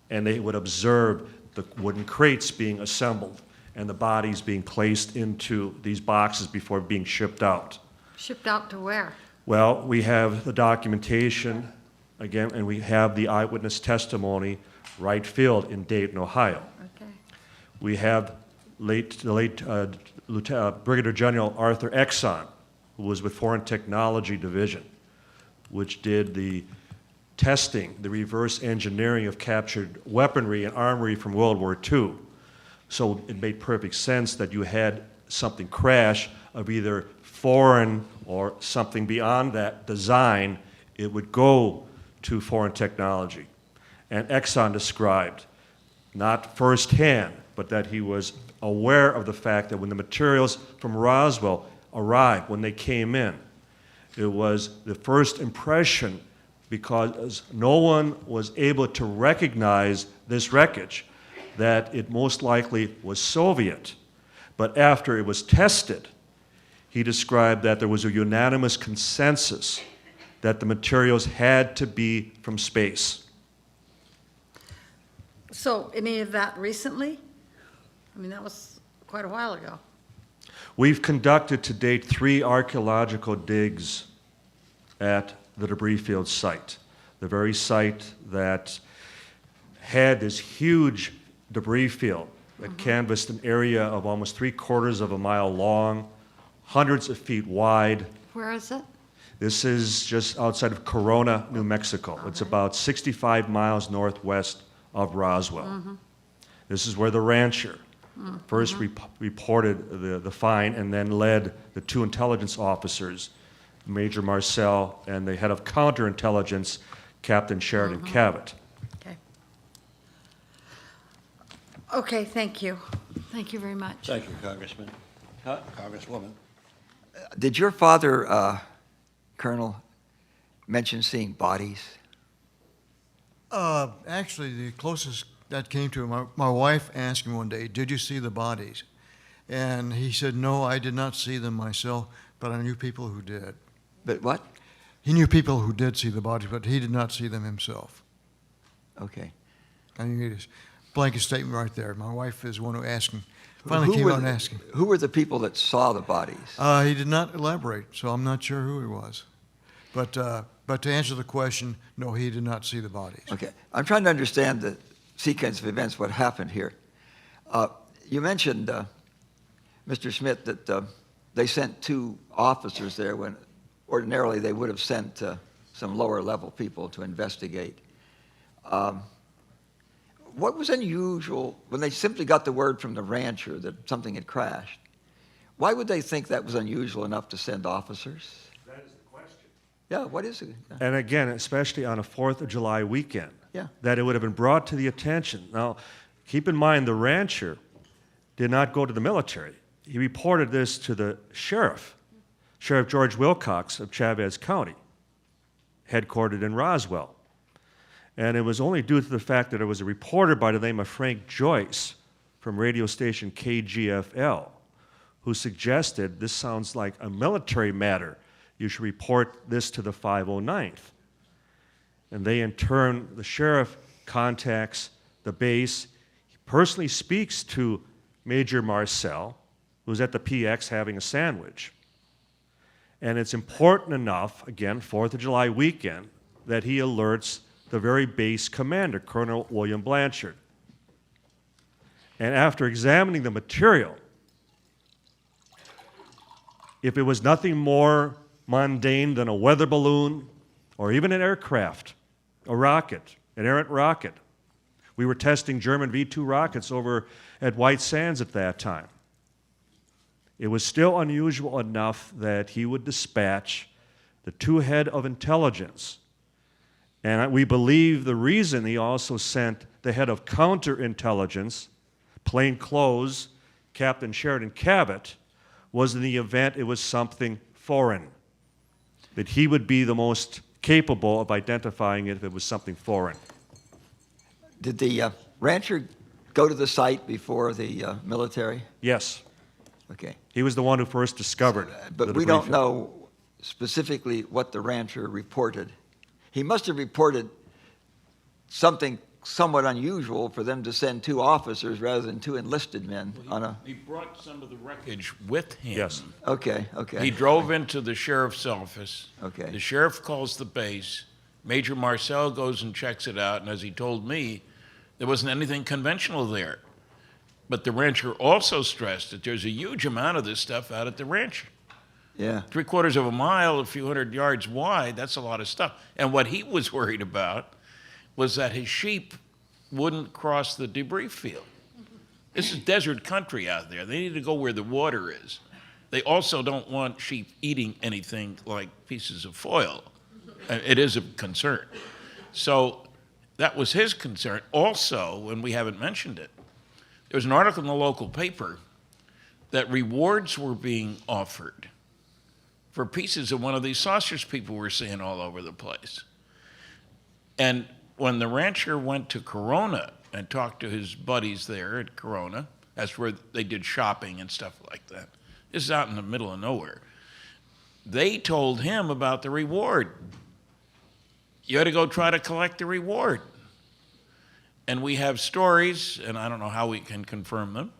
Speaker 2: and they would observe the wooden crates being assembled and the bodies being placed into these boxes before being shipped out.
Speaker 12: Shipped out to where?
Speaker 2: Well, we have the documentation, again, and we have the eyewitness testimony, Wright Field in Dayton, Ohio.
Speaker 12: Okay.
Speaker 2: We have the late Brigadier General Arthur Exon, who was with Foreign Technology Division, which did the testing, the reverse engineering of captured weaponry and armory from World War II. So it made perfect sense that you had something crash of either foreign or something beyond that design. It would go to foreign technology. And Exxon described, not firsthand, but that he was aware of the fact that when the materials from Roswell arrived, when they came in, it was the first impression, because no one was able to recognize this wreckage, that it most likely was Soviet. But after it was tested, he described that there was a unanimous consensus that the materials had to be from space.
Speaker 12: So any of that recently? I mean, that was quite a while ago.
Speaker 2: We've conducted to date 3 archaeological digs at the debris field site, the very site that had this huge debris field that canvassed an area of almost 3/4 of a mile long, hundreds of feet wide.
Speaker 12: Where is it?
Speaker 2: This is just outside of Corona, New Mexico. It's about 65 miles northwest of Roswell. This is where the rancher first reported the find and then led the 2 intelligence officers, Major Marcel and the head of counterintelligence, Captain Sheridan Cavett.
Speaker 12: Okay. Okay, thank you. Thank you very much.
Speaker 3: Thank you, Congressman. Congresswoman.
Speaker 13: Did your father, Colonel, mention seeing bodies?
Speaker 6: Actually, the closest that came to him, my wife asked him one day, "Did you see the bodies?" And he said, "No, I did not see them myself, but I knew people who did."
Speaker 13: But what?
Speaker 6: He knew people who did see the bodies, but he did not see them himself.
Speaker 13: Okay.
Speaker 6: I mean, it's blanket statement right there. My wife is the one who asked him. Finally came out and asked him.
Speaker 13: Who were the people that saw the bodies?
Speaker 6: He did not elaborate, so I'm not sure who he was. But to answer the question, no, he did not see the bodies.
Speaker 13: Okay. I'm trying to understand the sequence of events, what happened here. You mentioned, Mr. Schmidt, that they sent 2 officers there when ordinarily they would have sent some lower level people to investigate. What was unusual when they simply got the word from the rancher that something had crashed? Why would they think that was unusual enough to send officers?
Speaker 2: That is the question.
Speaker 13: Yeah, what is it?
Speaker 2: And again, especially on a 4th of July weekend,
Speaker 13: Yeah.
Speaker 2: that it would have been brought to the attention. Now, keep in mind, the rancher did not go to the military. He reported this to the sheriff, Sheriff George Wilcox of Chavez County, headquartered in Roswell. And it was only due to the fact that there was a reporter by the name of Frank Joyce from radio station KGFL who suggested this sounds like a military matter. You should report this to the 509th. And they, in turn, the sheriff contacts the base. He personally speaks to Major Marcel, who's at the PX having a sandwich. And it's important enough, again, 4th of July weekend, that he alerts the very base commander, Colonel William Blanchard. And after examining the material, if it was nothing more mundane than a weather balloon or even an aircraft, a rocket, an errant rocket. We were testing German V-2 rockets over at White Sands at that time. It was still unusual enough that he would dispatch the 2 head of intelligence. And we believe the reason he also sent the head of counterintelligence, plain clothes, Captain Sheridan Cabot, was in the event it was something foreign, that he would be the most capable of identifying it if it was something foreign.
Speaker 13: Did the rancher go to the site before the military?
Speaker 2: Yes.
Speaker 13: Okay.
Speaker 2: He was the one who first discovered
Speaker 13: But
Speaker 2: the
Speaker 13: we
Speaker 2: debris
Speaker 13: don't
Speaker 2: field.
Speaker 13: know specifically what the rancher reported. He must have reported something somewhat unusual for them to send 2 officers rather than 2 enlisted men on a...
Speaker 4: He brought some of the wreckage with him.
Speaker 2: Yes.
Speaker 13: Okay, okay.
Speaker 4: He drove into the sheriff's office.
Speaker 13: Okay.
Speaker 4: The sheriff calls the base. Major Marcel goes and checks it out, and as he told me, there wasn't anything conventional there. But the rancher also stressed that there's a huge amount of this stuff out at the ranch.
Speaker 13: Yeah.
Speaker 4: 3/4 of a mile, a few hundred yards wide, that's a lot of stuff. And what he was worried about was that his sheep wouldn't cross the debris field. This is desert country out there. They need to go where the water is. They also don't want sheep eating anything like pieces of foil. It is a concern. So that was his concern. Also, and we haven't mentioned it, there was an article in the local paper that rewards were being offered for pieces of one of these saucers people were seeing all over the place. And when the rancher went to Corona and talked to his buddies there at Corona, that's where they did shopping and stuff like that. This is out in the middle of nowhere. They told him about the reward. You had to go try to collect the reward. And we have stories, and I don't know how we can confirm them,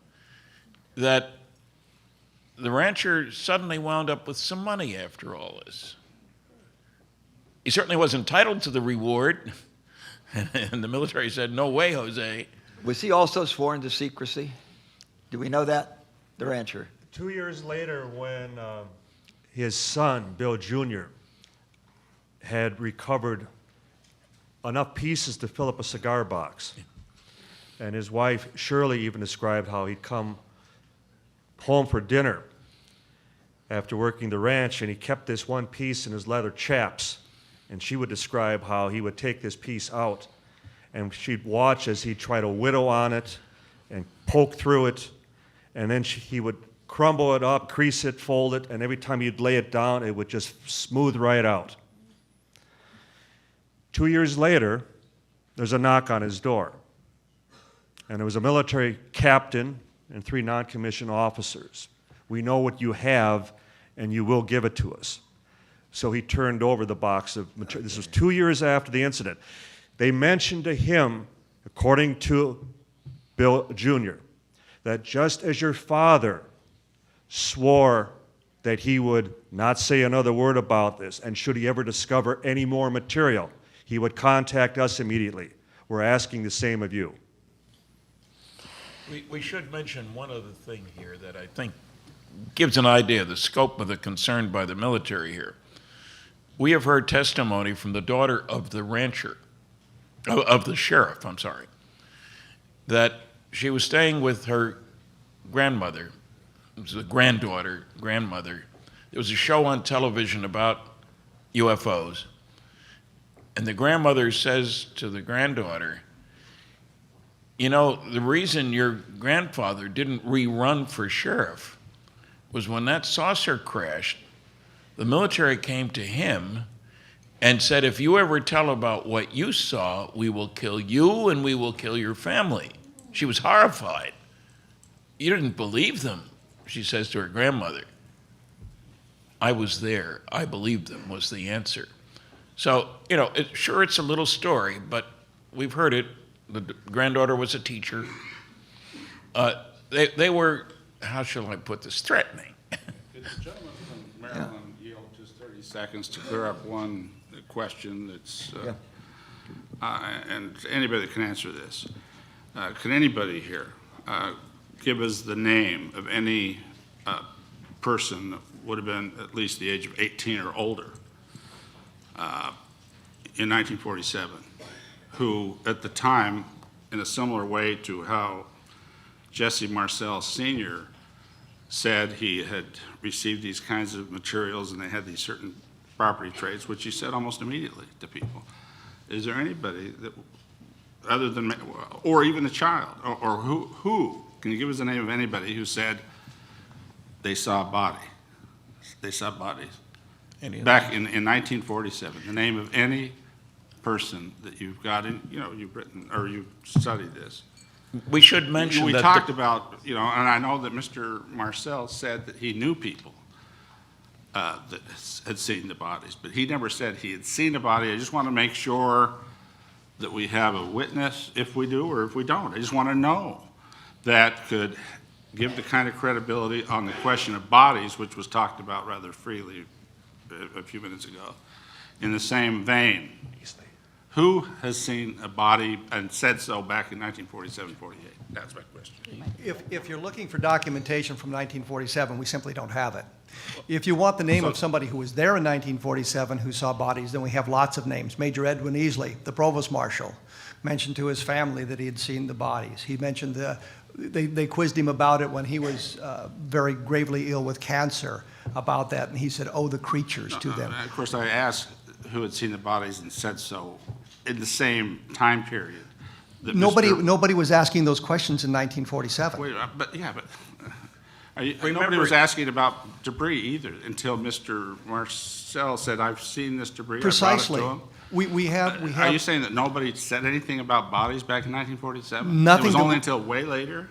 Speaker 4: that the rancher suddenly wound up with some money after all this. He certainly was entitled to the reward, and the military said, no way, Jose.
Speaker 13: Was he also sworn to secrecy? Do we know that? The rancher.
Speaker 2: 2 years later, when his son, Bill Jr., had recovered enough pieces to fill up a cigar box, and his wife, Shirley, even described how he'd come home for dinner after working the ranch, and he kept this one piece in his leather chaps, and she would describe how he would take this piece out, and she'd watch as he'd try to whittle on it and poke through it, and then he would crumble it up, crease it, fold it, and every time he'd lay it down, it would just smooth right out. 2 years later, there's a knock on his door, and there was a military captain and 3 non-commissioned officers. We know what you have, and you will give it to us. So he turned over the box of material. This was 2 years after the incident. They mentioned to him, according to Bill Jr., that just as your father swore that he would not say another word about this, and should he ever discover any more material, he would contact us immediately. We're asking the same of you.
Speaker 4: We should mention one other thing here that I think gives an idea of the scope of the concern by the military here. We have heard testimony from the daughter of the rancher of the sheriff, I'm sorry, that she was staying with her grandmother. It was a grandmother. There was a show on television about UFOs. And the grandmother says to the granddaughter, you know, the reason your grandfather didn't rerun for sheriff was when that saucer crashed, the military came to him and said, if you ever tell about what you saw, we will kill you and we will kill your family. She was horrified. You didn't believe them, she says to her grandmother. I was there. I believed them, was the answer. So, you know, sure, it's a little story, but we've heard it. The granddaughter was a teacher. They were, how shall I put this, threatening.
Speaker 9: Could the gentleman from Maryland yield just 30 seconds to clear up one question that's, and anybody that can answer this. Can anybody here give us the name of any person that would have been at least the age of 18 or older in 1947, who at the time, in a similar way to how Jesse Marcel Sr. said he had received these kinds of materials and they had these certain property traits, which he said almost immediately to people. Is there anybody that, other than, or even a child, or who, can you give us the name of anybody who said they saw a body? They saw bodies. Back in 1947, the name of any person that you've got in, you know, you've written, or you've studied this.
Speaker 4: We should mention
Speaker 9: we
Speaker 4: that
Speaker 9: talked about, you know, and I know that Mr. Marcel said that he knew people that had seen the bodies, but he never said he had seen a body. I just want to make sure that we have a witness, if we do or if we don't. I just want to know that could give the kind of credibility on the question of bodies, which was talked about rather freely a few minutes ago, in the same vein. Who has seen a body and said so back in 1947, 48? That's my question.
Speaker 5: If you're looking for documentation from 1947, we simply don't have it. If you want the name of somebody who was there in 1947 who saw bodies, then we have lots of names. Major Edwin Easley, the provost marshal, mentioned to his family that he had seen the bodies. He mentioned they quizzed him about it when he was very gravely ill with cancer about that, and he said, oh, the creatures to them.
Speaker 9: Of course, I asked who had seen the bodies and said so in the same time period. That
Speaker 5: Nobody was asking those questions in 1947.
Speaker 9: Wait, nobody was asking about debris either until Mr. Marcel said, I've seen this debris.
Speaker 5: Precisely.
Speaker 9: I brought it to him.
Speaker 5: We have.
Speaker 9: Are you saying that nobody said anything about bodies back in 1947?
Speaker 5: Nothing.
Speaker 9: It was only until way later?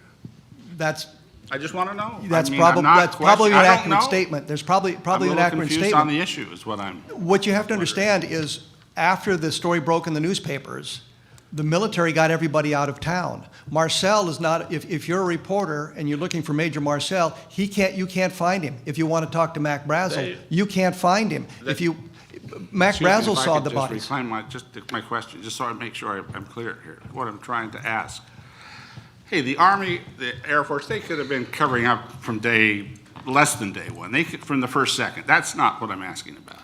Speaker 9: I just want to know.
Speaker 5: That's
Speaker 9: I mean,
Speaker 5: probably an
Speaker 9: I don't
Speaker 5: accurate
Speaker 9: know.
Speaker 5: statement. There's probably an accurate
Speaker 9: I'm a little confused
Speaker 5: statement.
Speaker 9: on the issue is what I'm.
Speaker 5: What you have to understand is after the story broke in the newspapers, the military got everybody out of town. Marcel is not, if you're a reporter and you're looking for Major Marcel, you can't find him. If you want to talk to Mac Brazel, you can't find him. Mac Brazel saw the bodies.
Speaker 9: Reclaim my question, just so I make sure I'm clear here, what I'm trying to ask. Hey, the Army, the Air Force, they could have been covering up from less than day one. They could, from the first second. That's not what I'm asking about.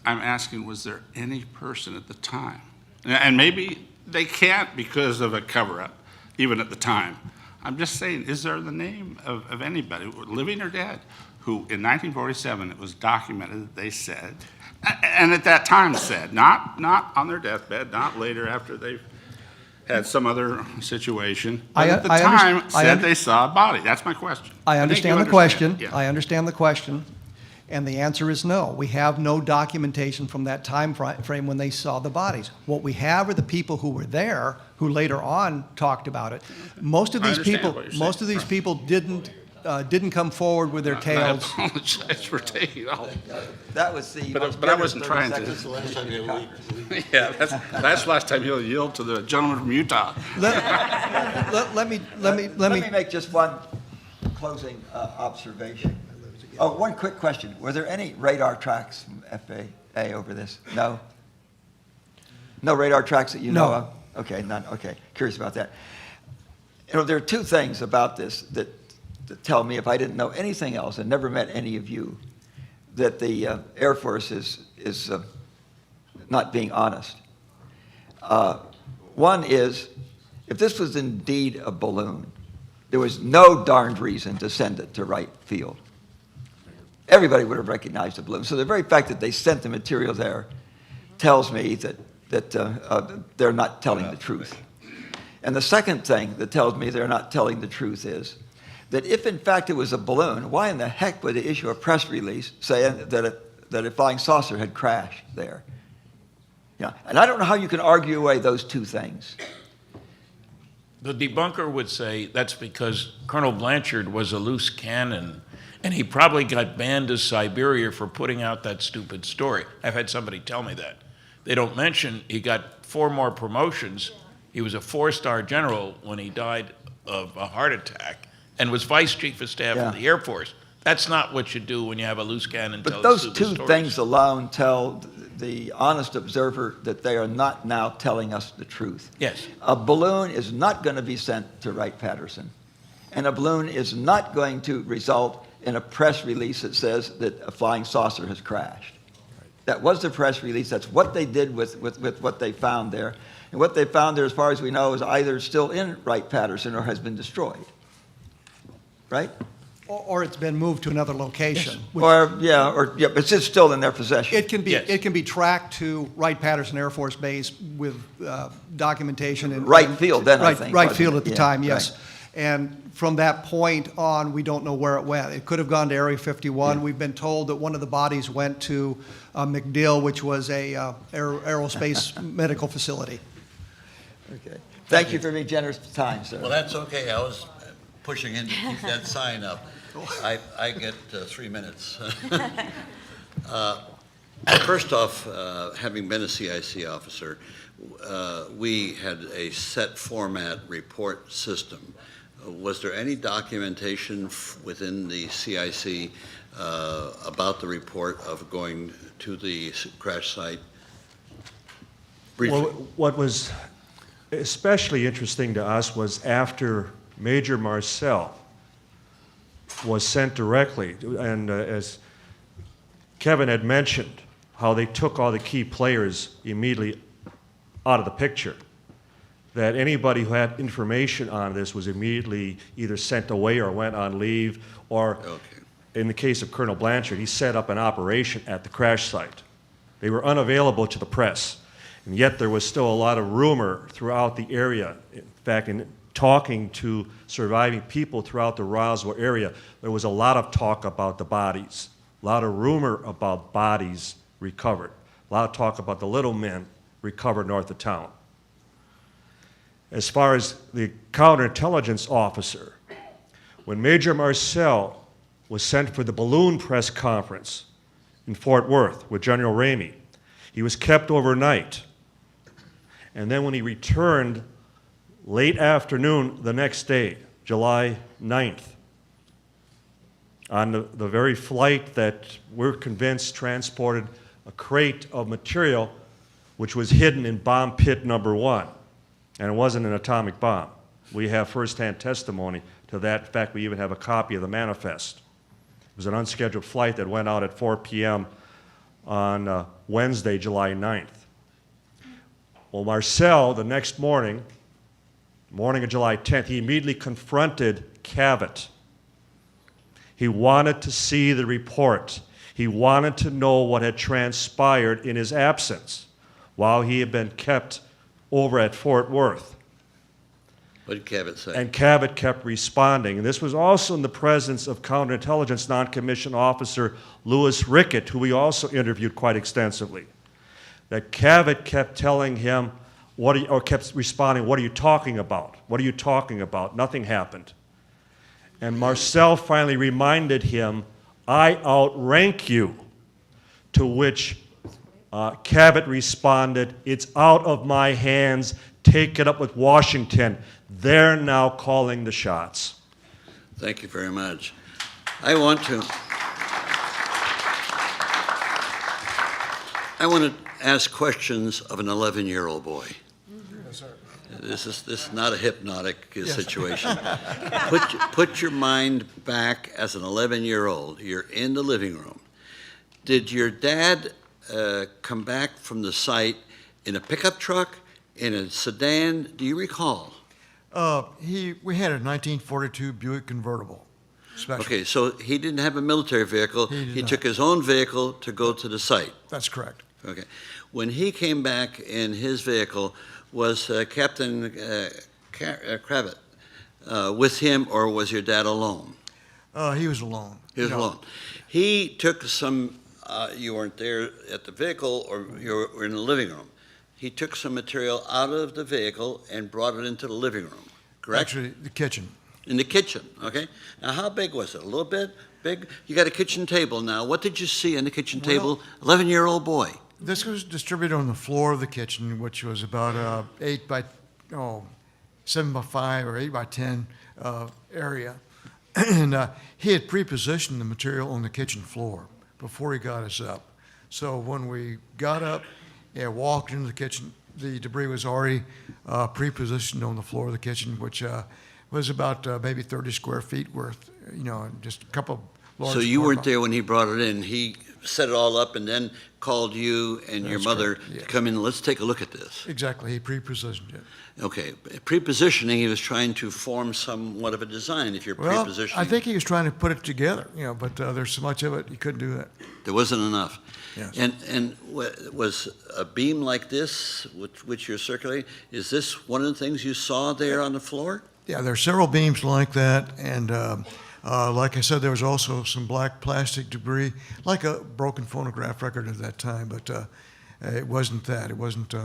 Speaker 9: I'm asking, was there any person at the time? And maybe they can't because of a cover-up, even at the time. I'm just saying, is there the name of anybody, living or dead, who in 1947 it was documented that they said, and at that time said, not on their deathbed, not later after they've had some other situation, but at the time said they saw a body. That's my question.
Speaker 5: I understand the question.
Speaker 9: Yeah.
Speaker 5: I understand the question. And the answer is no. We have no documentation from that time frame when they saw the bodies. What we have are the people who were there, who later on talked about it. Most of these people didn't come forward with their tales.
Speaker 9: I apologize for taking all.
Speaker 13: That was the.
Speaker 9: But I wasn't trying to. Yeah, that's the last time he'll yield to the gentleman from Utah.
Speaker 5: Let me
Speaker 13: make just one closing observation. Oh, one quick question. Were there any radar tracks from FAA over this? No? No radar tracks that you know of? Okay, none. Okay, curious about that. You know, there are two things about this that tell me, if I didn't know anything else and never met any of you, that the Air Force is not being honest. One is, if this was indeed a balloon, there was no darned reason to send it to Wright Field. Everybody would have recognized the balloon. So the very fact that they sent the material there tells me that they're not telling the truth. And the second thing that tells me they're not telling the truth is that if in fact it was a balloon, why in the heck would they issue a press release saying that a flying saucer had crashed there? Yeah, and I don't know how you can argue away those two things.
Speaker 4: The debunker would say that's because Colonel Blanchard was a loose cannon, and he probably got banned to Siberia for putting out that stupid story. I've had somebody tell me that. They don't mention he got 4 more promotions. He was a 4-star general when he died of a heart attack and was vice chief of staff of the Air Force. That's not what you do when you have a loose cannon
Speaker 13: But
Speaker 4: tell
Speaker 13: those
Speaker 4: stupid
Speaker 13: two
Speaker 4: stories.
Speaker 13: things alone tell the honest observer that they are not now telling us the truth.
Speaker 4: Yes.
Speaker 13: A balloon is not going to be sent to Wright-Patterson, and a balloon is not going to result in a press release that says that a flying saucer has crashed. That was the press release. That's what they did with what they found there. And what they found there, as far as we know, is either still in Wright-Patterson or has been destroyed. Right?
Speaker 5: Or it's been moved to another location. which-
Speaker 13: But it's still in their possession.
Speaker 5: It can be,
Speaker 4: Yes.
Speaker 5: it can be tracked to Wright-Patterson Air Force Base with documentation. And
Speaker 13: Wright Field then, I think,
Speaker 5: Wright
Speaker 13: wasn't
Speaker 5: Field
Speaker 13: it?
Speaker 5: at the
Speaker 13: Yeah,
Speaker 5: time, yes.
Speaker 13: right.
Speaker 5: And from that point on, we don't know where it went. It could have gone to Area 51. We've been told that one of the bodies went to MacDill, which was a aerospace medical facility.
Speaker 13: Okay. Thank you for being generous with time, sir.
Speaker 3: Well, that's okay. I was pushing in to keep that sign up. I get 3 minutes. First off, having been a CIC officer, we had a set format report system. Was there any documentation within the CIC about the report of going to the crash site? Briefly.
Speaker 2: Well, what was especially interesting to us was after Major Marcel was sent directly, and as Kevin had mentioned, how they took all the key players immediately out of the picture, that anybody who had information on this was immediately either sent away or went on leave, or in the case of Colonel Blanchard, he set up an operation at the crash site. They were unavailable to the press, and yet there was still a lot of rumor throughout the area. In fact, in talking to surviving people throughout the Roswell area, there was a lot of talk about the bodies, a lot of rumor about bodies recovered, a lot of talk about the little men recovered north of town. As far as the counterintelligence officer, when Major Marcel was sent for the balloon press conference in Fort Worth with General Ramey, he was kept overnight. And then when he returned late afternoon the next day, July 9th, on the very flight that we're convinced transported a crate of material which was hidden in bomb pit number 1. And it wasn't an atomic bomb. We have firsthand testimony to that. In fact, we even have a copy of the manifest. It was an unscheduled flight that went out at 4 p.m. on Wednesday, July 9th. Well, Marcel, the next morning of July 10th, he immediately confronted Cavett. He wanted to see the report. He wanted to know what had transpired in his absence while he had been kept over at Fort Worth.
Speaker 3: What did Cavett say?
Speaker 2: And Cavett kept responding. And this was also in the presence of counterintelligence non-commissioned officer Louis Rickett, who we also interviewed quite extensively. That Cavett kept telling him, kept responding, "What are you talking about? What are you talking about? Nothing happened." And Marcel finally reminded him, "I outrank you," to which Cavett responded, "It's out of my hands. Take it up with Washington. They're now calling the shots."
Speaker 3: Thank you very much. I want to ask questions of an 11-year-old boy.
Speaker 1: Yes, sir.
Speaker 3: This is not a hypnotic situation. Put your mind back as an 11-year-old. You're in the living room. Did your dad come back from the site in a pickup truck, in a sedan, do you recall?
Speaker 6: We had a 1942 Buick convertible. Special.
Speaker 3: Okay, so he didn't have a military vehicle.
Speaker 6: He did
Speaker 3: He
Speaker 6: not.
Speaker 3: took his own vehicle to go to the site.
Speaker 6: That's correct.
Speaker 3: Okay. When he came back in his vehicle, was Captain Kravitz with him, or was your dad alone?
Speaker 6: He was alone.
Speaker 3: He was
Speaker 6: No.
Speaker 3: alone. He took some, you weren't there at the vehicle, or you were in the living room. He took some material out of the vehicle and brought it into the living room, correct?
Speaker 6: Actually, the kitchen.
Speaker 3: In the kitchen, okay? Now, how big was it? A little bit? Big? You got a kitchen table now. What did you see on the kitchen table? 11-year-old boy.
Speaker 6: This was distributed on the floor of the kitchen, which was about 7 by 5 or 8 by 10 area. And he had pre-positioned the material on the kitchen floor before he got us up. So when we got up and walked into the kitchen, the debris was already pre-positioned on the floor of the kitchen, which was about maybe 30 square feet worth, just a couple large.
Speaker 3: So you weren't
Speaker 6: quadrants.
Speaker 3: there when he brought it in. He set it all up and then called you and your
Speaker 6: That's
Speaker 3: mother
Speaker 6: correct, yeah.
Speaker 3: to come in. Let's take a look at this.
Speaker 6: Exactly, he pre-positioned it.
Speaker 3: Okay, pre-positioning, he was trying to form somewhat of a design if you're
Speaker 6: Well,
Speaker 3: pre-positioning.
Speaker 6: I think he was trying to put it together, but there's so much of it, he couldn't do that.
Speaker 3: There wasn't enough.
Speaker 6: Yes.
Speaker 3: And was a beam like this, which you're circulating, is this one of the things you saw there on the floor?
Speaker 6: Yeah, there are several beams like that, and like I said, there was also some black plastic debris, like a broken phonograph record at that time, but it wasn't that. It wasn't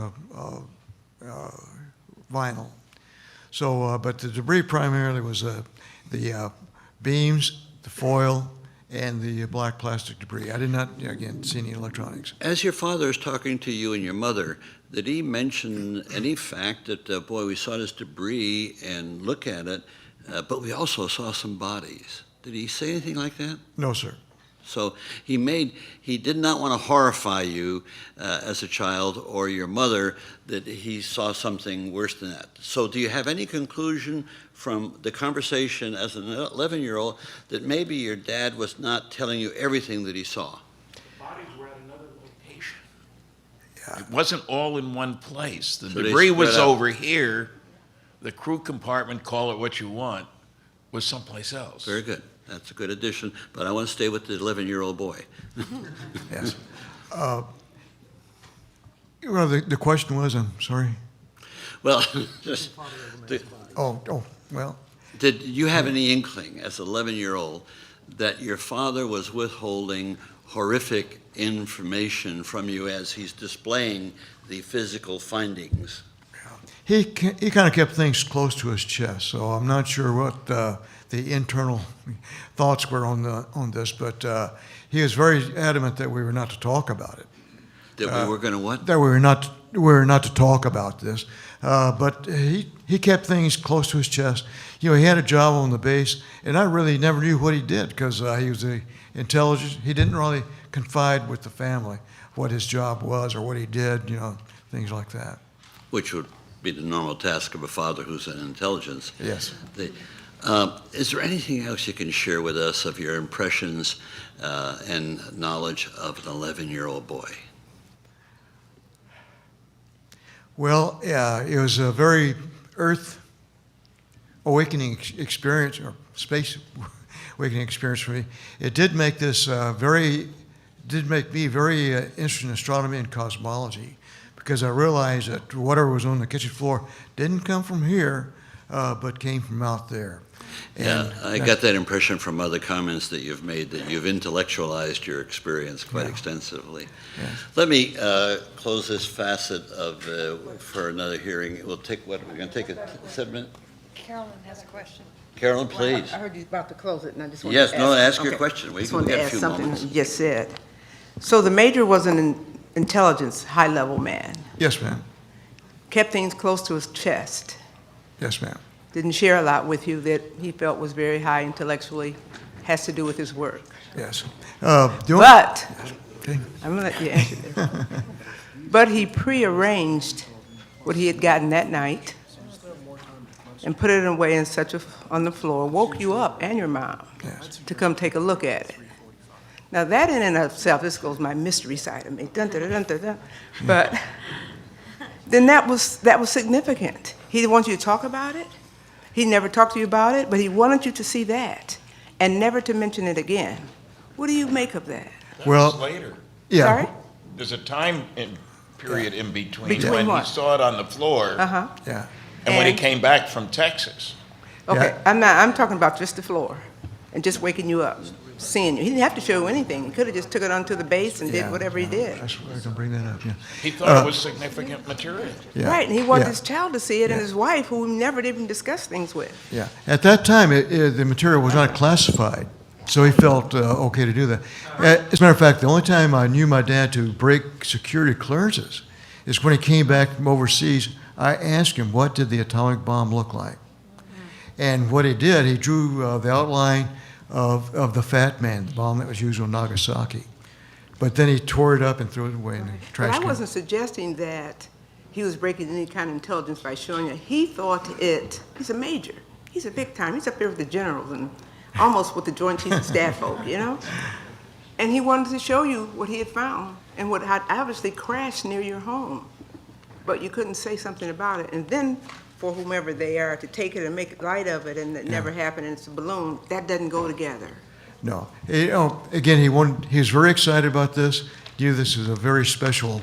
Speaker 6: vinyl. So, but the debris primarily was the beams, the foil, and the black plastic debris. I did not, again, see any electronics.
Speaker 3: As your father is talking to you and your mother, did he mention any fact that, boy, we saw this debris and look at it, but we also saw some bodies? Did he say anything like that?
Speaker 6: No, sir.
Speaker 3: So he did not want to horrify you as a child or your mother that he saw something worse than that. So do you have any conclusion from the conversation as an 11-year-old that maybe your dad was not telling you everything that he saw?
Speaker 4: The bodies were at another location. It wasn't all in one place. The
Speaker 3: So they
Speaker 4: debris was
Speaker 3: spread out.
Speaker 4: over here. The crew compartment, call it what you want, was someplace else.
Speaker 3: Very good. That's a good addition, but I want to stay with the 11-year-old boy.
Speaker 6: Yes. Well, the question was, I'm sorry.
Speaker 3: Well, just,
Speaker 6: Well,
Speaker 3: did you have any inkling as an 11-year-old that your father was withholding horrific information from you as he's displaying the physical findings?
Speaker 6: he kind of kept things close to his chest, so I'm not sure what the internal thoughts were on this, but he was very adamant that we were not to talk about it.
Speaker 3: That we were going to what?
Speaker 6: That we were not to talk about this. But he kept things close to his chest. He had a job on the base, and I really never knew what he did because he was intelligent. He didn't really confide with the family what his job was or what he did, things like that.
Speaker 3: Which would be the normal task of a father who's in intelligence.
Speaker 6: Yes.
Speaker 3: Is there anything else you can share with us of your impressions and knowledge of an 11-year-old boy?
Speaker 6: Well, yeah, it was a very earth awakening experience, or space awakening experience for me. It did make this did make me very interested in astronomy and cosmology, because I realized that whatever was on the kitchen floor didn't come from here, but came from out there.
Speaker 3: Yeah, I got that impression from other comments that you've made, that you've intellectualized your experience quite extensively.
Speaker 6: Yes.
Speaker 3: Let me close this facet of for another hearing. We'll take we're going to take a 7-minute.
Speaker 12: Carolyn has a question.
Speaker 3: Carolyn, please.
Speaker 11: I heard you about to close it, and I just wanted
Speaker 3: Yes,
Speaker 11: to
Speaker 3: no,
Speaker 11: ask.
Speaker 3: ask your
Speaker 11: okay.
Speaker 3: question. We
Speaker 11: Just
Speaker 3: got
Speaker 11: wanted to
Speaker 3: a
Speaker 11: ask
Speaker 3: few
Speaker 11: something
Speaker 3: moments.
Speaker 11: you just said. So the major was an intelligence, high-level man.
Speaker 6: Yes, ma'am.
Speaker 11: Kept things close to his chest.
Speaker 6: Yes, ma'am.
Speaker 11: Didn't share a lot with you that he felt was very high intellectually, has to do with his work.
Speaker 6: Yes.
Speaker 11: But,
Speaker 6: Okay.
Speaker 11: I'm going to let you answer this. But he prearranged what he had gotten that night and put it away in on the floor, woke you up and your mom to come take a look at it. Now that in and of itself, this goes my mystery side of me, dun, dun, dun, dun, dun. But then that was significant. He didn't want you to talk about it. He never talked to you about it, but he wanted you to see that and never to mention it again. What do you make of that?
Speaker 4: That
Speaker 6: Well,
Speaker 4: was later.
Speaker 6: Yeah.
Speaker 11: Sorry?
Speaker 4: There's a time period in between
Speaker 11: Between
Speaker 4: when he
Speaker 11: what?
Speaker 4: saw it on the floor
Speaker 11: Uh-huh.
Speaker 6: Yeah.
Speaker 4: and when he
Speaker 11: And-
Speaker 4: came back from Texas.
Speaker 11: Okay,
Speaker 6: Yeah.
Speaker 11: I'm talking about just the floor and just waking you up, seeing you. He didn't have to show you anything. He could have just took it onto the base and
Speaker 6: Yeah.
Speaker 11: did whatever he did.
Speaker 6: I swear I can bring that up, yeah.
Speaker 4: He thought it was significant material.
Speaker 6: Yeah.
Speaker 11: Right, and he wanted
Speaker 6: Yeah.
Speaker 11: his child to see it and
Speaker 6: Yeah.
Speaker 11: his wife, who we never even discussed things with.
Speaker 6: Yeah. At that time, the material was not classified, so he felt okay to do that. As a matter of fact, the only time I knew my dad to break security clearances is when he came back from overseas. I asked him, what did the atomic bomb look like? And what he did, he drew the outline of the Fat Man, the bomb that was used on Nagasaki. But then he tore it up and threw it away in the
Speaker 11: But
Speaker 6: trash
Speaker 11: I
Speaker 6: can.
Speaker 11: wasn't suggesting that he was breaking any kind of intelligence by showing it. He thought he's a major. He's a big time. He's up there with the generals and almost with the Joint Chiefs of Staff folk, you know? And he wanted to show you what he had found and what had obviously crashed near your home. But you couldn't say something about it. And then for whomever they are to take it and make light of it and it never happened and it's a balloon, that doesn't go together.
Speaker 6: No. You know, again, he was very excited about this. He knew this is a very special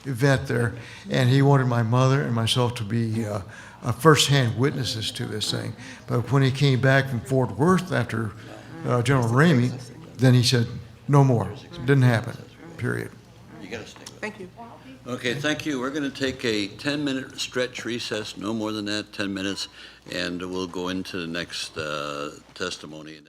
Speaker 6: event there, and he wanted my mother and myself to be first-hand witnesses to this thing. But when he came back from Fort Worth after General Ramey, then he said, no more. It didn't happen, period.
Speaker 3: You got to stay with it.
Speaker 11: Thank you.
Speaker 3: Okay, thank you. We're going to take a 10-minute stretch recess, no more than that, 10 minutes, and we'll go into the next testimony.